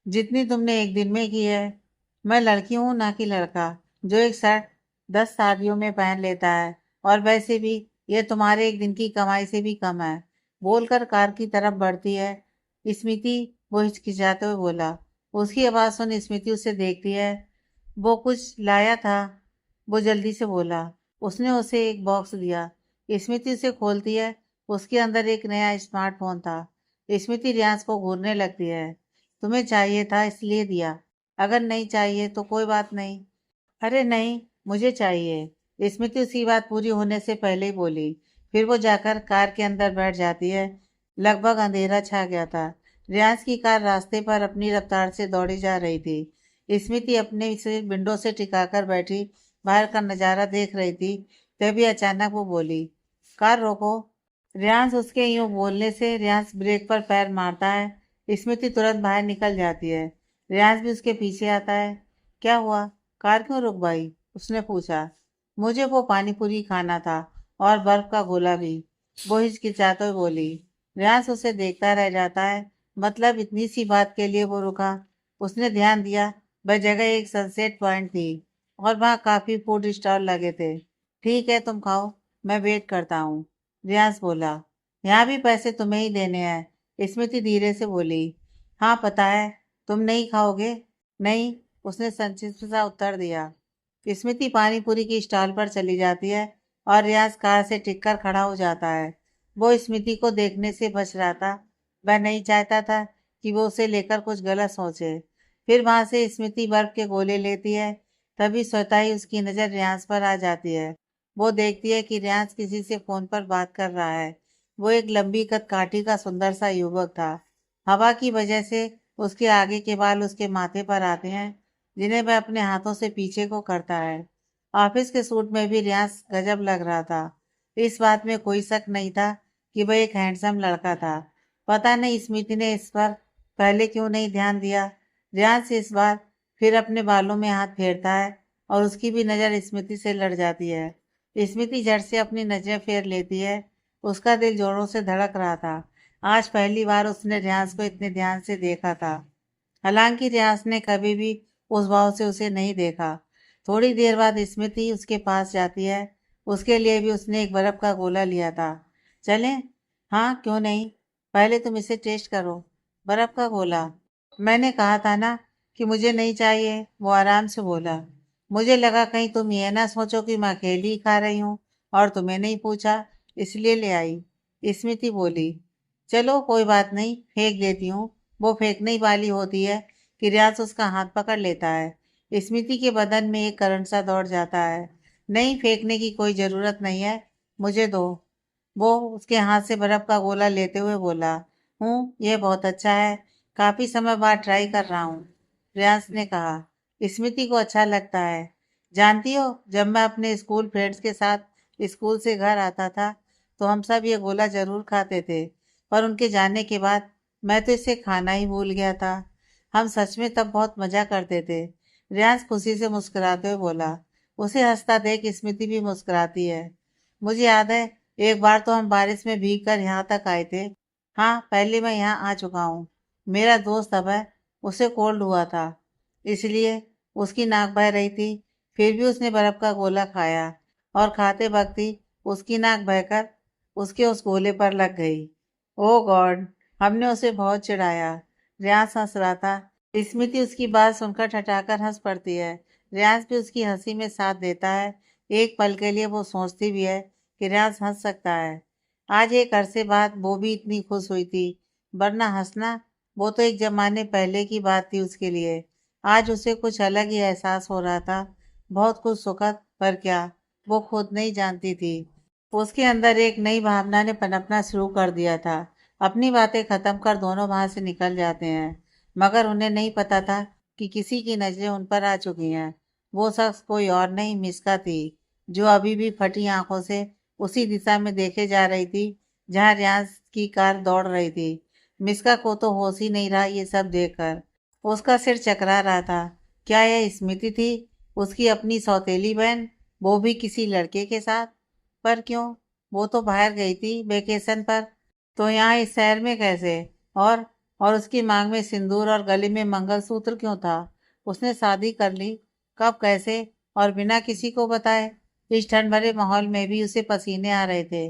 जितनी तुमने एक दिन में की है। मैं लड़की हूँ ना कि लड़का जो एक शर्ट 10 शादियों में पहन लेता है। और वैसे भी ये तुम्हारे एक दिन की कमाई से भी कम है। बोलकर कार की तरफ बढ़ती है। स्मृति, वो हिचकिचाते हुए बोला। उसकी आवाज़ सुन स्मृति उसे देखती है। वो कुछ लाया था, वो जल्दी से बोला। उसने उसे एक बॉक्स दिया। स्मृति उसे खोलती है। उसके अंदर एक नया स्मार्टफोन था। स्मृति रियांस को घूरने लगती है। तुम्हें चाहिए था इसलिए दिया, अगर नहीं चाहिए तो कोई बात नहीं। अरे नहीं, मुझे चाहिए। स्मृति उसकी बात पूरी होने से पहले ही बोली। फिर वो जाकर कार के अंदर बैठ जाती है। लगभग अंधेरा छा गया था। रियाज की कार रास्ते पर अपनी रफ्तार से दौड़ी जा रही थी। स्मृति अपने से विंडो से टिकाकर बैठी बाहर का नजारा देख रही थी। तभी अचानक वो बोली, कार रोको। रियांस उसके यूं बोलने से रियांस ब्रेक पर पैर मारता है। स्मृति तुरंत बाहर निकल जाती है। रियांस भी उसके पीछे आता है। क्या हुआ, कार क्यों रुक गई? उसने पूछा। मुझे वो पानी पूरी खाना था और बर्फ का गोला भी, वो हिचकिचाते हुए बोली। रियांस उसे देखता रह जाता है। मतलब इतनी सी बात के लिए वो रुका? उसने ध्यान दिया, वह जगह एक सनसेट पॉइंट थी और वहाँ काफी फूड स्टॉल लगे थे। ठीक है, तुम खाओ, मैं वेट करता हूँ, रियांस बोला। यहाँ भी पैसे तुम्हें ही देने हैं, स्मृति धीरे से बोली। हाँ पता है। तुम नहीं खाओगे? नहीं, उसने संक्षिप्त सा उत्तर दिया। स्मृति पानी पूरी की स्टॉल पर चली जाती है और रियाज कार से टिककर खड़ा हो जाता है। वो स्मृति को देखने से बच रहा था। वह नहीं चाहता था कि वो उसे लेकर कुछ गलत सोचे। फिर वहां से स्मृति बर्फ के गोले लेती है। तभी स्वतः ही उसकी नजर रियांस पर आ जाती है। वो देखती है कि रियांस किसी से फोन पर बात कर रहा है। वो एक लंबी कद काठी का सुंदर सा युवक था। हवा की वजह से उसके आगे के बाल उसके माथे पर आते हैं, जिन्हें वह अपने हाथों से पीछे को करता है। ऑफिस के सूट में भी रियांस गजब लग रहा था। इस बात में कोई शक नहीं था कि वह एक हैंडसम लड़का था। पता नहीं स्मृति ने इस पर पहले क्यों नहीं ध्यान दिया। रियांस इस बार फिर अपने बालों में हाथ फेरता है और उसकी भी नजर स्मृति से लड़ जाती है। स्मृति झट से अपनी नजरें फेर लेती है। उसका दिल जोरों से धड़क रहा था। आज पहली बार उसने रियांस को इतने ध्यान से देखा था। हालांकि रियांस ने कभी भी उस भाव से उसे नहीं देखा। थोड़ी देर बाद स्मृति उसके पास जाती है। उसके लिए भी उसने एक बर्फ का गोला लिया था। चलें? हाँ क्यों नहीं, पहले तुम इसे टेस्ट करो। बर्फ का गोला? मैंने कहा था ना कि मुझे नहीं चाहिए, वो आराम से बोला। मुझे लगा कहीं तुम ये ना सोचो कि मैं अकेली ही खा रही हूँ और तुम्हें नहीं पूछा, इसलिए ले आई, स्मृति बोली। चलो कोई बात नहीं, फेंक देती हूँ। वो फेंकने ही वाली होती है कि रियाज उसका हाथ पकड़ लेता है। स्मृति के बदन में एक करंट सा दौड़ जाता है। नहीं, फेंकने की कोई जरूरत नहीं है, मुझे दो। वो उसके हाथ से बर्फ का गोला लेते हुए बोला। हूँ, ये बहुत अच्छा है, काफी समय बाद ट्राई कर रहा हूँ, रियांस ने कहा। स्मृति को अच्छा लगता है। जानती हो, जब मैं अपने स्कूल फ्रेंड्स के साथ स्कूल से घर आता था तो हम सब ये गोला जरूर खाते थे, पर उनके जाने के बाद मैं तो इसे खाना ही भूल गया था। हम सच में तब बहुत मजा करते थे, रियांस खुशी से मुस्कुराते हुए बोला। उसे हंसता देख स्मृति भी मुस्कुराती है। मुझे याद है, एक बार तो हम बारिश में भीग कर यहाँ तक आए थे। हाँ, पहले मैं यहाँ आ चुका हूँ। मेरा दोस्त अब है, उसे कोल्ड हुआ था, इसलिए उसकी नाक बह रही थी। फिर भी उसने बर्फ का गोला खाया और खाते वक्त ही उसकी नाक बहकर उसके उस गोले पर लग गई। ओ गॉड, हमने उसे बहुत चिढ़ाया, रियांस हंस रहा था। स्मृति उसकी बात सुनकर ठठाकर हंस पड़ती है। रियांस भी उसकी हंसी में साथ देता है। एक पल के लिए वो सोचती भी है कि रियांस हंस सकता है, आज एक अरसे बाद वो भी इतनी खुश हुई थी, वरना हंसना वो तो एक जमाने पहले की बात थी उसके लिए। आज उसे कुछ अलग ही एहसास हो रहा था, बहुत कुछ सुखद, पर क्या वो खुद नहीं जानती थी। उसके अंदर एक नई भावना ने पनपना शुरू कर दिया था। अपनी बातें खत्म कर दोनों वहां से निकल जाते हैं, मगर उन्हें नहीं पता था कि किसी की नजरें उन पर आ चुकी हैं। वो शख्स कोई और नहीं, मिस्का थी, जो अभी भी फटी आंखों से उसी दिशा में देखे जा रही थी जहां रियाज की कार दौड़ रही थी। मिस्का को तो होश ही नहीं रहा ये सब देखकर। उसका सिर चकरा रहा था। क्या यह स्मृति थी, उसकी अपनी सौतेली बहन, वो भी किसी लड़के के साथ? पर क्यों? वो तो बाहर गई थी वेकेशन पर, तो यहाँ इस शहर में कैसे? और और उसकी मांग में सिंदूर और गले में मंगलसूत्र क्यों था? उसने शादी कर ली, कब, कैसे, और बिना किसी को बताए? इस ठंड भरे माहौल में भी उसे पसीने आ रहे थे।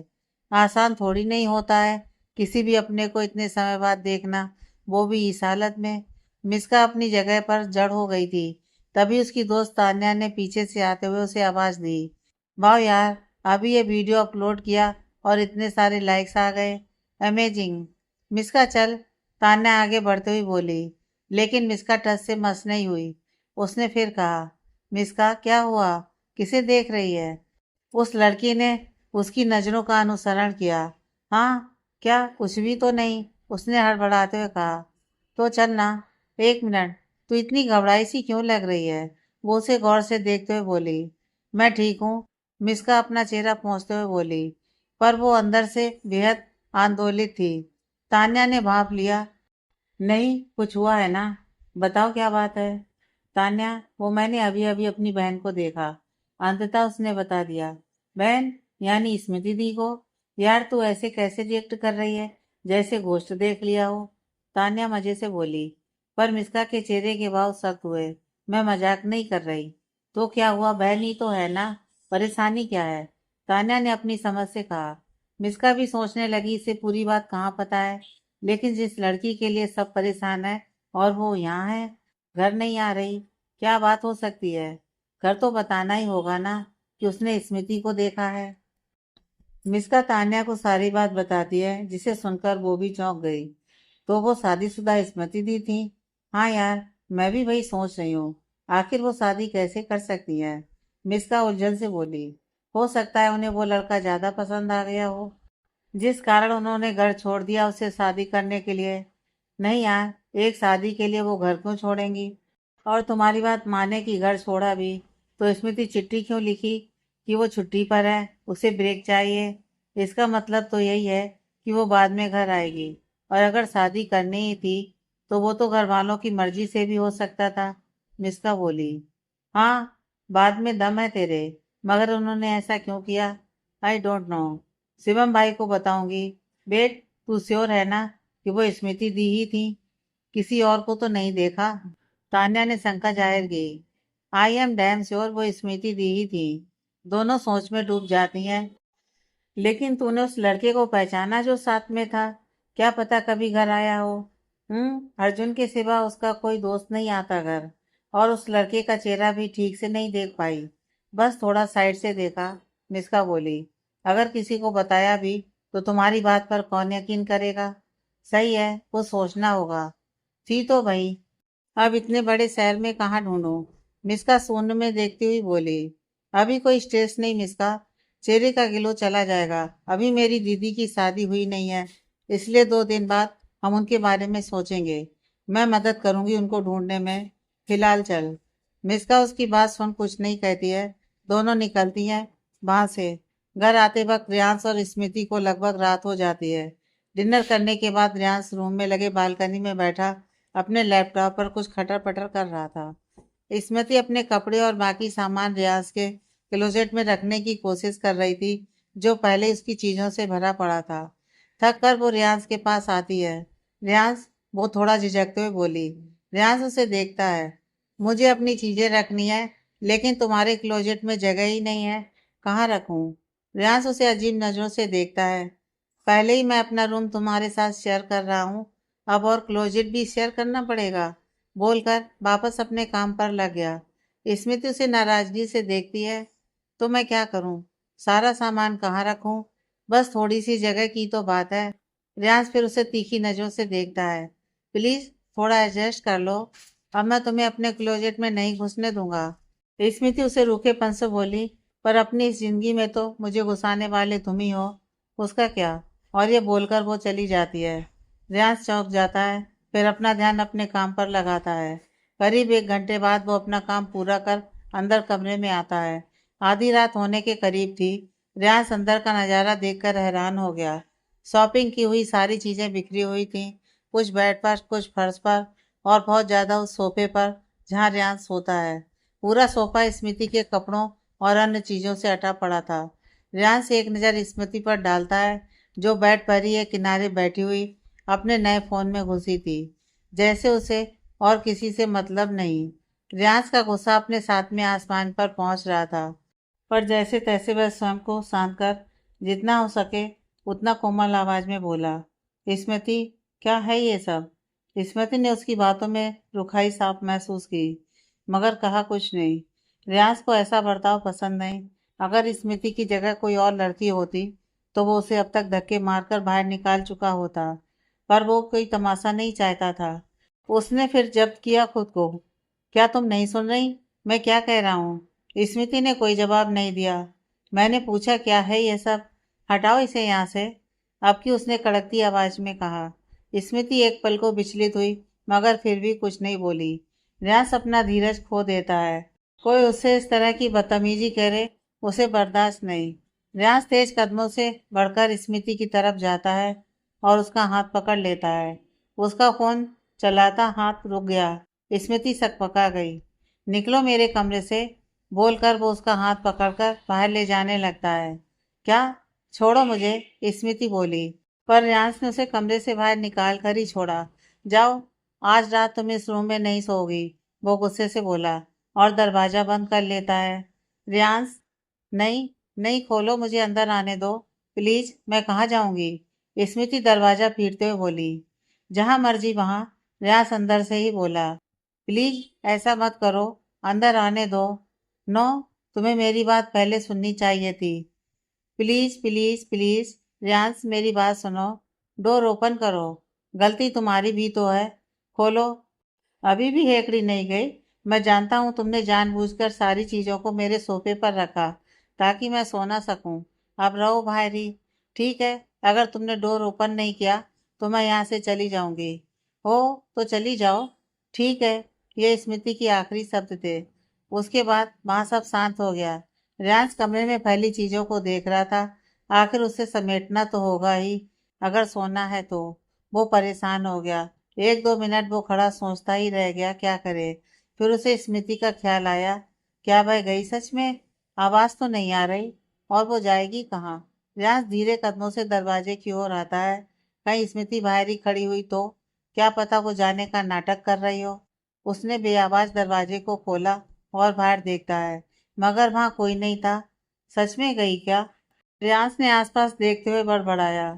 आसान थोड़ी नहीं होता है किसी भी अपने को इतने समय बाद देखना, वो भी इस हालत में। मिस्का अपनी जगह पर जड़ हो गई थी। तभी उसकी दोस्त तान्या ने पीछे से आते हुए उसे आवाज दी, वाह यार, अभी ये वीडियो अपलोड किया और इतने सारे लाइक्स आ गए, अमेजिंग। मिस्का चल, तान्या आगे बढ़ते हुए बोली। लेकिन मिस्का टस से मस नहीं हुई। उसने फिर कहा, मिस्का क्या हुआ, किसे देख रही है? उस लड़की ने उसकी नजरों का अनुसरण किया। हाँ, क्या कुछ भी तो नहीं, उसने हड़बड़ाते हुए कहा। तो चल ना, एक मिनट, तू इतनी घबराई सी क्यों लग रही है? वो उसे गौर से देखते हुए बोली। मैं ठीक हूँ, मिस्का अपना चेहरा पोंछते हुए बोली, पर वो अंदर से बेहद आंदोलित थी। तान्या ने भाप लिया, नहीं कुछ हुआ है ना, बताओ क्या बात है। तान्या, वो मैंने अभी अभी अपनी बहन को देखा, अंततः उसने बता दिया। बहन? यानी स्मृति दी को? यार तू ऐसे कैसे रिएक्ट कर रही है, जैसे घोस्ट देख लिया हो। तान्या मजे से बोली, पर मिस्का के चेहरे के भाव सख्त हुए। मैं मजाक नहीं कर रही। तो क्या हुआ, बहन ही तो है ना, परेशानी क्या है? तान्या ने अपनी समझ से कहा। मिस्का भी सोचने लगी इसे पूरी बात कहाँ पता है, लेकिन जिस लड़की के लिए सब परेशान है और वो यहाँ है, घर नहीं आ रही, क्या बात हो सकती है? घर तो बताना ही होगा ना कि उसने स्मृति को देखा है। मिस्का तान्या को सारी बात बताती है, जिसे सुनकर वो भी चौंक गई। तो वो शादीशुदा स्मृति दी थी? हाँ यार, मैं भी वही सोच रही हूँ। आखिर वो शादी कैसे कर सकती है? मिस्का उलझन से बोली। हो सकता है उन्हें वो लड़का ज्यादा पसंद आ गया हो, जिस कारण उन्होंने घर छोड़ दिया उसे शादी करने के लिए। नहीं यार, एक शादी के लिए वो घर क्यों छोड़ेंगी? और तुम्हारी बात माने कि घर छोड़ा भी, तो स्मृति चिट्ठी क्यों लिखी कि वो छुट्टी पर है, उसे ब्रेक चाहिए? इसका मतलब तो यही है कि वो बाद में घर आएगी। और अगर शादी करनी ही थी तो वो तो घर वालों की मर्जी से भी हो सकता था, मिस्का बोली। हाँ, बाद में दम है तेरे, मगर उन्होंने ऐसा क्यों किया? आई डोंट नो, शिवम भाई को बताऊंगी। बेट, तू श्योर है ना कि वो स्मृति दी ही थी, किसी और को तो नहीं देखा? तान्या ने शंका जाहिर की। आई एम डैम श्योर वो स्मृति दी ही थी। दोनों सोच में डूब जाती हैं। लेकिन तूने उस लड़के को पहचाना जो साथ में था? क्या पता कभी घर आया हो। अर्जुन के सिवा उसका कोई दोस्त नहीं आता घर। और उस लड़के का चेहरा भी ठीक से नहीं देख पाई, बस थोड़ा साइड से देखा, मिस्का बोली। अगर किसी को बताया भी तो तुम्हारी बात पर कौन यकीन करेगा? सही है, वो सोचना होगा। थी तो भाई, अब इतने बड़े शहर में कहाँ ढूंढूं? मिस्का शून्य में देखती हुई बोली। अभी कोई स्ट्रेस नहीं मिस्का, चेहरे का गिलो चला जाएगा। अभी मेरी दीदी की शादी हुई नहीं है, इसलिए 2 दिन बाद हम उनके बारे में सोचेंगे। मैं मदद करूंगी उनको ढूंढने में। फिलहाल चल। मिस्का उसकी बात सुन कुछ नहीं कहती है। दोनों निकलती हैं वहां से। घर आते वक्त रियांश और स्मृति को लगभग रात हो जाती है। डिनर करने के बाद रियांश रूम में लगे बालकनी में बैठा अपने लैपटॉप पर कुछ खटर पटर कर रहा था। स्मृति अपने कपड़े और बाकी सामान रियाज के क्लोजेट में रखने की कोशिश कर रही थी, जो पहले उसकी चीजों से भरा पड़ा था। थक कर वो रियाज के पास आती है। रियाज, वो थोड़ा झिझकते हुए बोली। रियाज उसे देखता है। मुझे अपनी चीजें रखनी है, लेकिन तुम्हारे क्लोजेट में जगह ही नहीं है, कहाँ रखूं? रियाज उसे अजीब नजरों से देखता है। पहले ही मैं अपना रूम तुम्हारे साथ शेयर कर रहा हूँ, अब और क्लोजेट भी शेयर करना पड़ेगा, बोलकर वापस अपने काम पर लग गया। स्मृति उसे नाराजगी से देखती है। तो मैं क्या करूं, सारा सामान कहाँ रखूं? बस थोड़ी सी जगह की तो बात है। रियांस फिर उसे तीखी नजरों से देखता है। प्लीज थोड़ा एडजस्ट कर लो, अब मैं तुम्हें अपने क्लोजेट में नहीं घुसने दूंगा। स्मृति उसे रूखेपन से बोली, पर अपनी इस जिंदगी में तो मुझे घुसाने वाले तुम ही हो, उसका क्या। और ये बोलकर वो चली जाती है। रियांस चौंक जाता है, फिर अपना ध्यान अपने काम पर लगाता है। करीब 1 घंटे बाद वो अपना काम पूरा कर अंदर कमरे में आता है। आधी रात होने के करीब थी। रियांस अंदर का नज़ारा देखकर हैरान हो गया। शॉपिंग की हुई सारी चीज़ें बिखरी हुई थीं, कुछ बेड पर, कुछ फर्श पर, और बहुत ज़्यादा उस सोफे पर जहाँ रियांस सोता है। पूरा सोफा स्मृति के कपड़ों और अन्य चीज़ों से अटा पड़ा था। रियांस एक नज़र स्मृति पर डालता है, जो बेड पर ही एक किनारे बैठी हुई अपने नए फ़ोन में घुसी थी, जैसे उसे और किसी से मतलब नहीं। रियांस का गुस्सा अपने साथ में आसमान पर पहुंच रहा था, पर जैसे तैसे वह स्वयं को शांत कर जितना हो सके उतना कोमल आवाज में बोला, स्मृति, क्या है ये सब। स्मृति ने उसकी बातों में रुखाई साफ महसूस की, मगर कहा कुछ नहीं। रियाज को ऐसा बर्ताव पसंद नहीं। अगर स्मृति की जगह कोई और लड़की होती तो वो उसे अब तक धक्के मारकर बाहर निकाल चुका होता, पर वो कोई तमाशा नहीं चाहता था। उसने फिर जब्त किया खुद को। क्या तुम नहीं सुन रही, मैं क्या कह रहा हूँ। स्मृति ने कोई जवाब नहीं दिया। मैंने पूछा क्या है ये सब, हटाओ इसे यहाँ से, अब की उसने कड़कती आवाज में कहा। स्मृति एक पल को विचलित हुई, मगर फिर भी कुछ नहीं बोली। रियास अपना धीरज खो देता है। कोई उससे इस तरह की बदतमीजी करे, उसे बर्दाश्त नहीं। रियास तेज कदमों से बढ़कर स्मृति की तरफ जाता है और उसका हाथ पकड़ लेता है। उसका फोन चलाता हाथ रुक गया। स्मृति सकपका गई। निकलो मेरे कमरे से, बोलकर वो उसका हाथ पकड़कर बाहर ले जाने लगता है। क्या, छोड़ो मुझे, स्मृति बोली, पर रियांश ने उसे कमरे से बाहर निकाल कर ही छोड़ा। जाओ, आज रात तुम इस रूम में नहीं सोओगी, वो गुस्से से बोला और दरवाजा बंद कर लेता है। रियांश, नहीं, नहीं खोलो, मुझे अंदर आने दो, प्लीज, मैं कहाँ जाऊंगी। स्मृति दरवाजा पीटते हुए बोली। जहां मर्जी वहां, रियांश अंदर से ही बोला। प्लीज ऐसा मत करो, अंदर आने दो। नो, तुम्हें मेरी बात पहले सुननी चाहिए थी। प्लीज प्लीज प्लीज, रियांश मेरी बात सुनो, डोर ओपन करो, गलती तुम्हारी भी तो है, खोलो। अभी भी हेकड़ी नहीं गई। मैं जानता हूँ तुमने जानबूझकर सारी चीजों को मेरे सोफे पर रखा ताकि मैं सो ना सकूं। अब रहो बाहर ही। ठीक है, अगर तुमने डोर ओपन नहीं किया तो मैं यहाँ से चली जाऊंगी। हो तो चली जाओ। ठीक है। ये स्मृति की आखिरी शब्द थे। उसके बाद वहां सब शांत हो गया। रियांश कमरे में फैली चीजों को देख रहा था। आखिर उसे समेटना तो होगा ही, अगर सोना है तो। वो परेशान हो गया। 1-2 मिनट वो खड़ा सोचता ही रह गया क्या करे। फिर उसे स्मृति का ख्याल आया। क्या वह गई सच में। आवाज तो नहीं आ रही, और वो जाएगी कहाँ। रियांश धीरे कदमों से दरवाजे की ओर आता है। कहीं स्मृति बाहर ही खड़ी हुई तो, क्या पता वो जाने का नाटक कर रही हो। उसने बेआवाज दरवाजे को खोला और बाहर देखता है, मगर वहां कोई नहीं था। सच में गई क्या। रियांश ने आसपास देखते हुए बड़बड़ाया।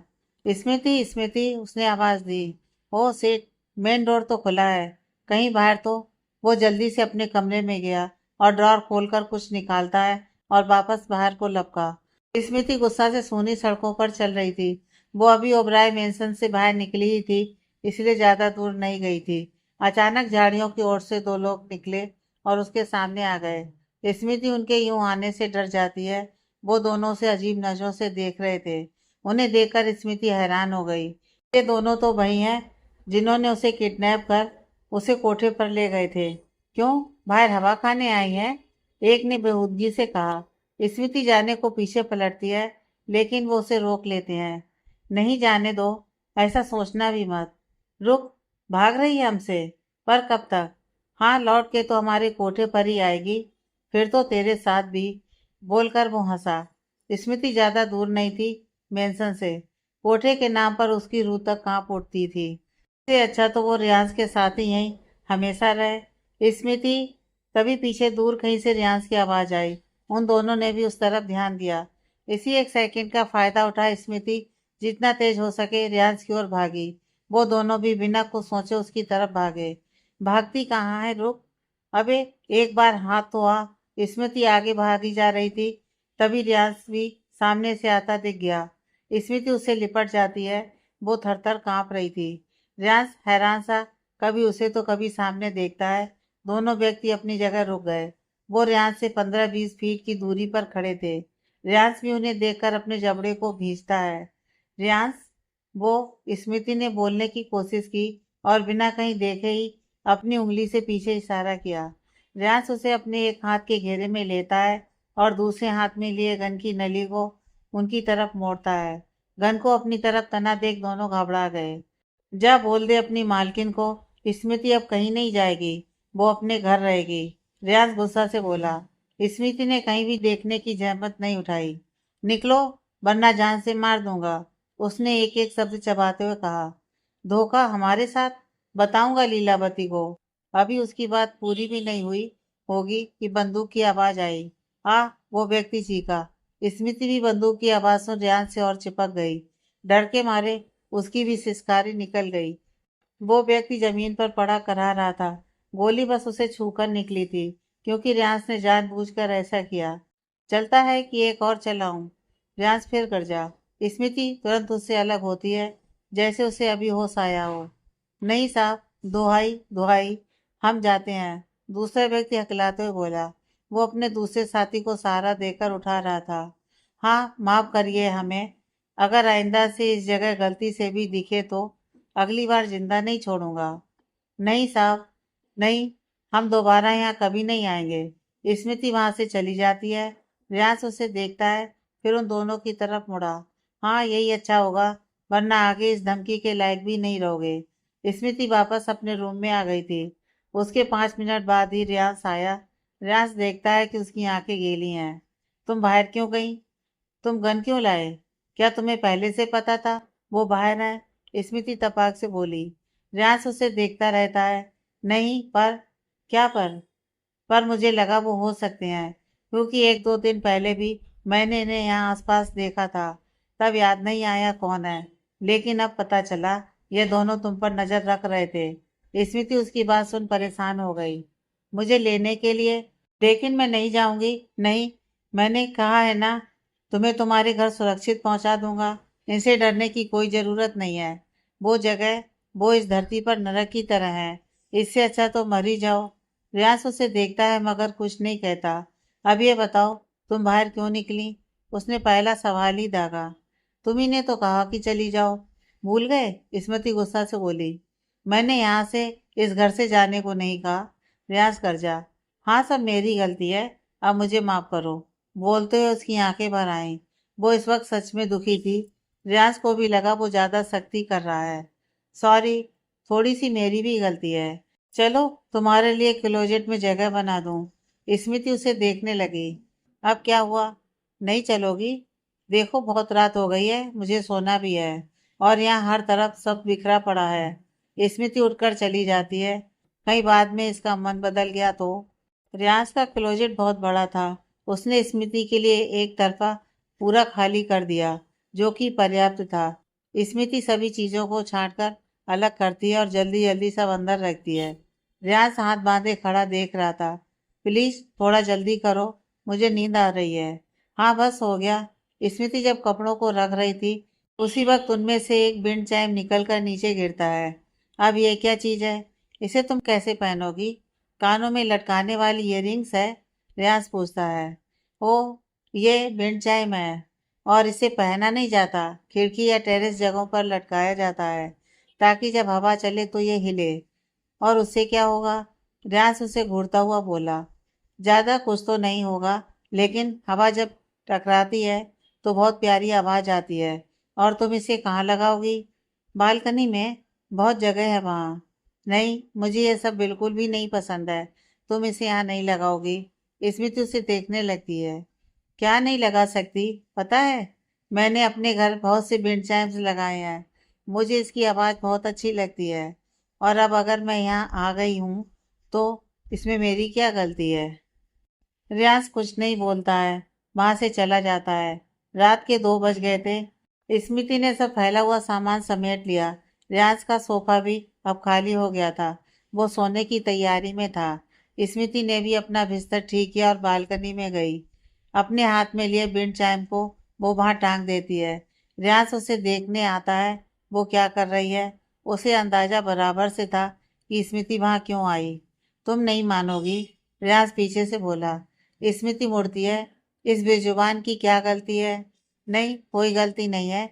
स्मृति, स्मृति, उसने आवाज दी। ओ सेठ, मेन डोर तो खुला है, कहीं बाहर तो। वो जल्दी से अपने कमरे में गया और ड्रॉर खोलकर कुछ निकालता है और वापस बाहर को लपका। स्मृति गुस्सा से सूनी सड़कों पर चल रही थी। वो अभी ओबराय मेंशन से बाहर निकली ही थी, इसलिए ज्यादा दूर नहीं गई थी। अचानक झाड़ियों की ओर से 2 लोग निकले और उसके सामने आ गए। स्मृति उनके यूं आने से डर जाती है। वो दोनों से अजीब नजरों से देख रहे थे। उन्हें देखकर स्मृति हैरान हो गई। ये दोनों तो वही हैं जिन्होंने उसे किडनैप कर उसे कोठे पर ले गए थे। क्यों, बाहर हवा खाने आई हैं, एक ने बेहूदगी से कहा। स्मृति जाने को पीछे पलटती है, लेकिन वो उसे रोक लेते हैं। नहीं, जाने दो, ऐसा सोचना भी मत। रुक, भाग रही है हमसे, पर कब तक। हाँ, लौट के तो हमारे कोठे पर ही आएगी, फिर तो तेरे साथ भी, बोलकर वो हंसा। स्मृति ज्यादा दूर नहीं थी मेंशन से। कोठे के नाम पर उसकी रूह तक कांप उठती थी। इससे अच्छा तो वो रियांश के साथ ही यहीं हमेशा रहे। स्मृति, तभी पीछे दूर कहीं से रियांश की आवाज आई। उन दोनों ने भी उस तरफ ध्यान दिया। इसी एक सेकंड का फायदा उठा स्मृति जितना तेज हो सके रियांश की ओर भागी। वो दोनों भी बिना कुछ सोचे उसकी तरफ भागे। भागती कहाँ है, रुक, अबे, एक बार हाथ तो आ। स्मृति आगे भागी जा रही थी, तभी रियांश भी सामने से आता दिख गया। स्मृति उससे लिपट जाती है। वो थर-थर काँप रही थी। रियांश हैरान सा कभी उसे तो कभी सामने देखता है। दोनों व्यक्ति अपनी जगह रुक गए। वो रियांश से 15-20 फीट की दूरी पर खड़े थे। रियांश भी उन्हें देखकर अपने जबड़े को खींचता है। रियांश, वो स्मृति ने बोलने की कोशिश की और बिना कहीं देखे ही अपनी उंगली से पीछे इशारा किया। रियांश उसे अपने एक हाथ के घेरे में लेता है और दूसरे हाथ में लिए गन की नली को उनकी तरफ मोड़ता है। गन को अपनी तरफ तना देख दोनों घबरा गए। जा बोल दे अपनी मालकिन को, स्मृति अब कहीं नहीं जाएगी, वो अपने घर रहेगी। रियाज गुस्सा से बोला। स्मृति ने कहीं भी देखने की जहमत नहीं उठाई। निकलो, वरना जान से मार दूंगा, उसने एक एक शब्द चबाते हुए कहा। धोखा हमारे साथ? बताऊंगा लीलावती को। अभी उसकी बात पूरी भी नहीं हुई होगी कि बंदूक की आवाज आई। वो व्यक्ति चीखा। स्मृति भी बंदूक की आवाज सुन रियाज से और चिपक गई। डर के मारे उसकी भी सिसकारी निकल गई। वो व्यक्ति जमीन पर पड़ा करा रहा था। गोली बस उसे छूकर निकली थी, क्योंकि रियांश ने जानबूझकर ऐसा किया। चलता है कि एक और चलाऊं? रियांश फिर कर जा। स्मृति तुरंत उससे अलग होती है, जैसे उसे अभी होश आया हो। नहीं साहब, दुहाई दुहाई, हम जाते हैं, दूसरा व्यक्ति हकलाते हुए बोला। वो अपने दूसरे साथी को सहारा देकर उठा रहा था। हाँ, माफ करिए हमें। अगर आइंदा से इस जगह गलती से भी दिखे तो अगली बार जिंदा नहीं छोड़ूंगा। नहीं साहब, नहीं, हम दोबारा यहाँ कभी नहीं आएंगे। स्मृति वहां से चली जाती है। रियाज उसे देखता है, फिर उन दोनों की तरफ मुड़ा। हाँ, यही अच्छा होगा, वरना आगे इस धमकी के लायक भी नहीं रहोगे। स्मृति वापस अपने रूम में आ गई थी। उसके 5 मिनट बाद ही रियाज आया। रियाज देखता है कि उसकी आंखें गीली हैं। तुम बाहर क्यों गई? तुम गन क्यों लाए? क्या तुम्हें पहले से पता था वो बाहर है? स्मृति तपाक से बोली। रियांश उसे देखता रहता है। नहीं, पर क्या पर मुझे लगा वो हो सकते हैं, क्योंकि 1-2 दिन पहले भी मैंने इन्हें यहाँ आसपास देखा था। तब याद नहीं आया कौन है, लेकिन अब पता चला ये दोनों तुम पर नजर रख रहे थे। स्मृति उसकी बात सुन परेशान हो गई। मुझे लेने के लिए? लेकिन मैं नहीं जाऊंगी। नहीं, मैंने कहा है ना, तुम्हें तुम्हारे घर सुरक्षित पहुंचा दूंगा। इनसे डरने की कोई जरूरत नहीं है। वो जगह, वो इस धरती पर नरक की तरह है। इससे अच्छा तो मर ही जाओ। रियाज उसे देखता है मगर कुछ नहीं कहता। अब ये बताओ, तुम बाहर क्यों निकली? उसने पहला सवाल ही दागा। तुम ही ने तो कहा कि चली जाओ। भूल गए? स्मृति गुस्सा से बोली। मैंने यहाँ से, इस घर से जाने को नहीं कहा। रियाज कर जा। हाँ, सब मेरी गलती है, अब मुझे माफ करो। बोलते हुए उसकी आंखें भर आईं। वो इस वक्त सच में दुखी थी। रियाज को भी लगा वो ज्यादा सख्ती कर रहा है। सॉरी, थोड़ी सी मेरी भी गलती है। चलो, तुम्हारे लिए क्लोजेट में जगह बना दूं। स्मृति उसे देखने लगी। अब क्या हुआ? नहीं चलोगी? देखो, बहुत रात हो गई है, मुझे सोना भी है, और यहाँ हर तरफ सब बिखरा पड़ा है। स्मृति उठकर चली जाती है। कहीं बाद में इसका मन बदल गया तो? रियाज का क्लोजेट बहुत बड़ा था। उसने स्मृति के लिए एक तरफा पूरा खाली कर दिया, जो कि पर्याप्त था। स्मृति सभी चीजों को छांटकर अलग करती है और जल्दी जल्दी सब अंदर रखती है। रियाज हाथ बांधे खड़ा देख रहा था। प्लीज थोड़ा जल्दी करो, मुझे नींद आ रही है। हाँ, बस हो गया। स्मृति जब कपड़ों को रख रही थी, उसी वक्त उनमें से एक बिंड चैन निकलकर नीचे गिरता है। अब ये क्या चीज है? इसे तुम कैसे पहनोगी? कानों में लटकाने वाली इयररिंग्स है? रियाज पूछता है। ओ, ये विंड चाइम है, और इसे पहना नहीं जाता, खिड़की या टेरेस जगहों पर लटकाया जाता है, ताकि जब हवा चले तो ये हिले। और उससे क्या होगा? रियाज उसे घूरता हुआ बोला। ज्यादा कुछ तो नहीं होगा, लेकिन हवा जब टकराती है तो बहुत प्यारी आवाज आती है। और तुम इसे कहाँ लगाओगी? बालकनी में, बहुत जगह है वहाँ। नहीं, मुझे ये सब बिल्कुल भी नहीं पसंद है। तुम इसे यहाँ नहीं लगाओगी। स्मृति उसे देखने लगती है। क्या नहीं लगा सकती? पता है, मैंने अपने घर बहुत से विंड चाइम्स लगाए हैं। मुझे इसकी आवाज़ बहुत अच्छी लगती है। और अब अगर मैं यहाँ आ गई हूँ तो इसमें मेरी क्या गलती है? रियाज कुछ नहीं बोलता है, वहां से चला जाता है। रात के 2 बज गए थे। स्मृति ने सब फैला हुआ सामान समेट लिया। रियाज का सोफा भी अब खाली हो गया था। वो सोने की तैयारी में था। स्मृति ने भी अपना बिस्तर ठीक किया और बालकनी में गई। अपने हाथ में लिए बिंड चाइम को वो वहां टांग देती है। रियाज उसे देखने आता है वो क्या कर रही है। उसे अंदाजा बराबर से था कि स्मृति वहां क्यों आई। तुम नहीं मानोगी, रियाज पीछे से बोला। स्मृति मुड़ती है। इस बेजुबान की क्या गलती है? नहीं, कोई गलती नहीं है,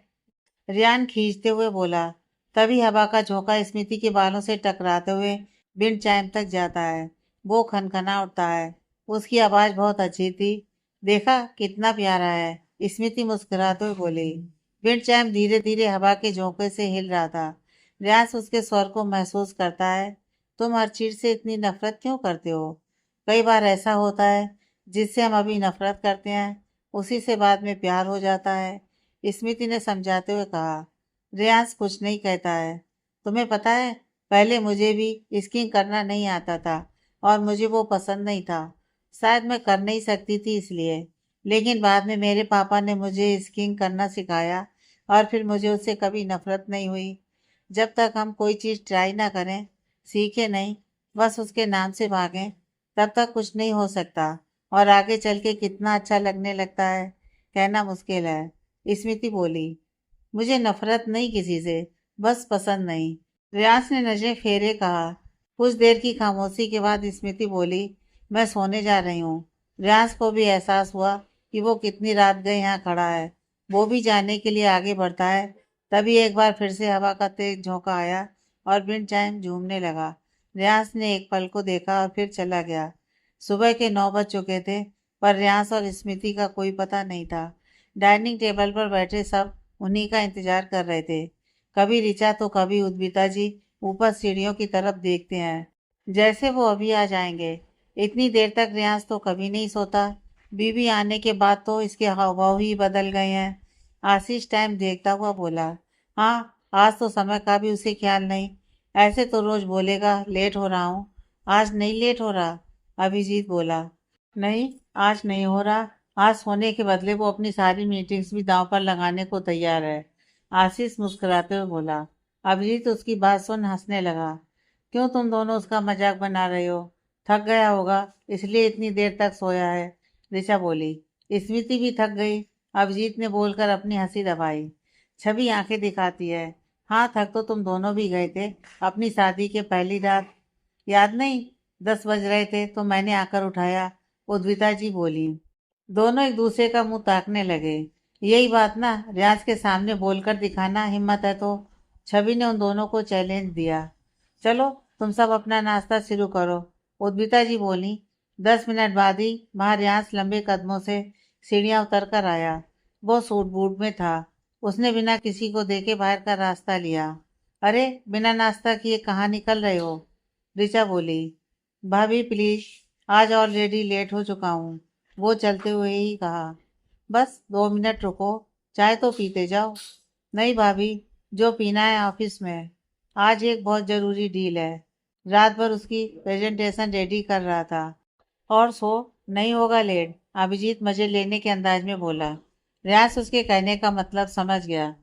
रियान खींचते हुए बोला। तभी हवा का झोंका स्मृति के बालों से टकराते हुए विंड चाइम तक जाता है। वो खनखना उठता है। उसकी आवाज बहुत अच्छी थी। देखा कितना प्यारा है, स्मृति मुस्कुराते हुए बोली। विंड चाइम धीरे धीरे हवा के झोंके से हिल रहा था। रियाज उसके स्वर को महसूस करता है। तुम हर चीज से इतनी नफरत क्यों करते हो? कई बार ऐसा होता है, जिससे हम अभी नफरत करते हैं उसी से बाद में प्यार हो जाता है, स्मृति ने समझाते हुए कहा। रियांश कुछ नहीं कहता है। तुम्हें पता है, पहले मुझे भी स्कीइंग करना नहीं आता था और मुझे वो पसंद नहीं था। शायद मैं कर नहीं सकती थी इसलिए। लेकिन बाद में मेरे पापा ने मुझे स्कीइंग करना सिखाया और फिर मुझे उससे कभी नफरत नहीं हुई। जब तक हम कोई चीज़ ट्राई ना करें, सीखे नहीं, बस उसके नाम से भागें, तब तक कुछ नहीं हो सकता। और आगे चल के कितना अच्छा लगने लगता है, कहना मुश्किल है, स्मृति बोली। मुझे नफरत नहीं किसी से, बस पसंद नहीं, रियाज ने नजरें फेरे कहा। कुछ देर की खामोशी के बाद स्मृति बोली। मैं सोने जा रही हूँ। रियाज को भी एहसास हुआ कि वो कितनी रात गए यहाँ खड़ा है। वो भी जाने के लिए आगे बढ़ता है। तभी एक बार फिर से हवा का तेज झोंका आया और विंड चाइम झूमने लगा। रियाज ने एक पल को देखा और फिर चला गया। सुबह के 9 बज चुके थे, पर रियाज और स्मृति का कोई पता नहीं था। डाइनिंग टेबल पर बैठे सब उन्हीं का इंतजार कर रहे थे। कभी ऋचा तो कभी उद्भिता जी ऊपर सीढ़ियों की तरफ देखते हैं, जैसे वो अभी आ जाएंगे। इतनी देर तक रियाज तो कभी नहीं सोता। बीवी आने के बाद तो इसके हाव ही बदल गए हैं। आशीष टाइम देखता हुआ बोला। हाँ, आज तो समय का भी उसे ख्याल नहीं। ऐसे तो रोज बोलेगा लेट हो रहा हूँ। आज नहीं लेट हो रहा, अभिजीत बोला। नहीं, आज नहीं हो रहा। आज सोने के बदले वो अपनी सारी मीटिंग्स भी दांव पर लगाने को तैयार है, आशीष मुस्कुराते हुए बोला। अभिजीत उसकी बात सुन हंसने लगा। क्यों तुम दोनों उसका मजाक बना रहे हो? थक गया होगा, इसलिए इतनी देर तक सोया है, ऋचा बोली। स्मृति भी थक गई, अभिजीत ने बोलकर अपनी हंसी दबाई। छवि आंखें दिखाती है। हाँ, थक तो तुम दोनों भी गए थे अपनी शादी के पहली रात, याद नहीं? 10 बज रहे थे तो मैंने आकर उठाया, उद्विता जी बोली। दोनों एक दूसरे का मुंह ताकने लगे। यही बात ना रियाज के सामने बोलकर दिखाना हिम्मत है तो। छवि ने उन दोनों को चैलेंज दिया। चलो, तुम सब अपना नाश्ता शुरू करो, उद्विता जी बोली। 10 मिनट बाद ही वहां रियाज लंबे कदमों से सीढ़ियां उतर कर आया। वो सूट बूट में था। उसने बिना किसी को देखे बाहर का रास्ता लिया। अरे, बिना नाश्ता किए कहाँ निकल रहे हो? ऋचा बोली। भाभी प्लीज, आज ऑलरेडी लेट हो चुका हूँ, वो चलते हुए ही कहा। बस 2 मिनट रुको, चाय तो पीते जाओ। नहीं भाभी, जो पीना है ऑफिस में। आज एक बहुत जरूरी डील है। रात भर उसकी प्रेजेंटेशन रेडी कर रहा था। और सो, नहीं होगा लेट, अभिजीत मजे लेने के अंदाज में बोला। रियाज उसके कहने का मतलब समझ गया,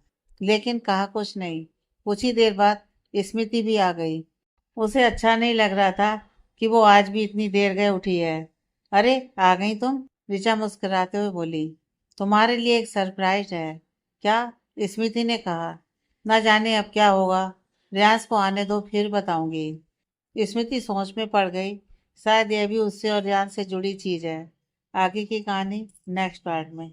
लेकिन कहा कुछ नहीं। कुछ ही देर बाद स्मृति भी आ गई। उसे अच्छा नहीं लग रहा था कि वो आज भी इतनी देर गए उठी है। अरे, आ गई तुम, ऋचा मुस्कुराते हुए बोली। तुम्हारे लिए एक सरप्राइज है। क्या? स्मृति ने कहा। न जाने अब क्या होगा, रियाज को आने दो फिर बताऊंगी। स्मृति सोच में पड़ गई। शायद यह भी उससे और रियाज से जुड़ी चीज है। आगे की कहानी नेक्स्ट पार्ट में।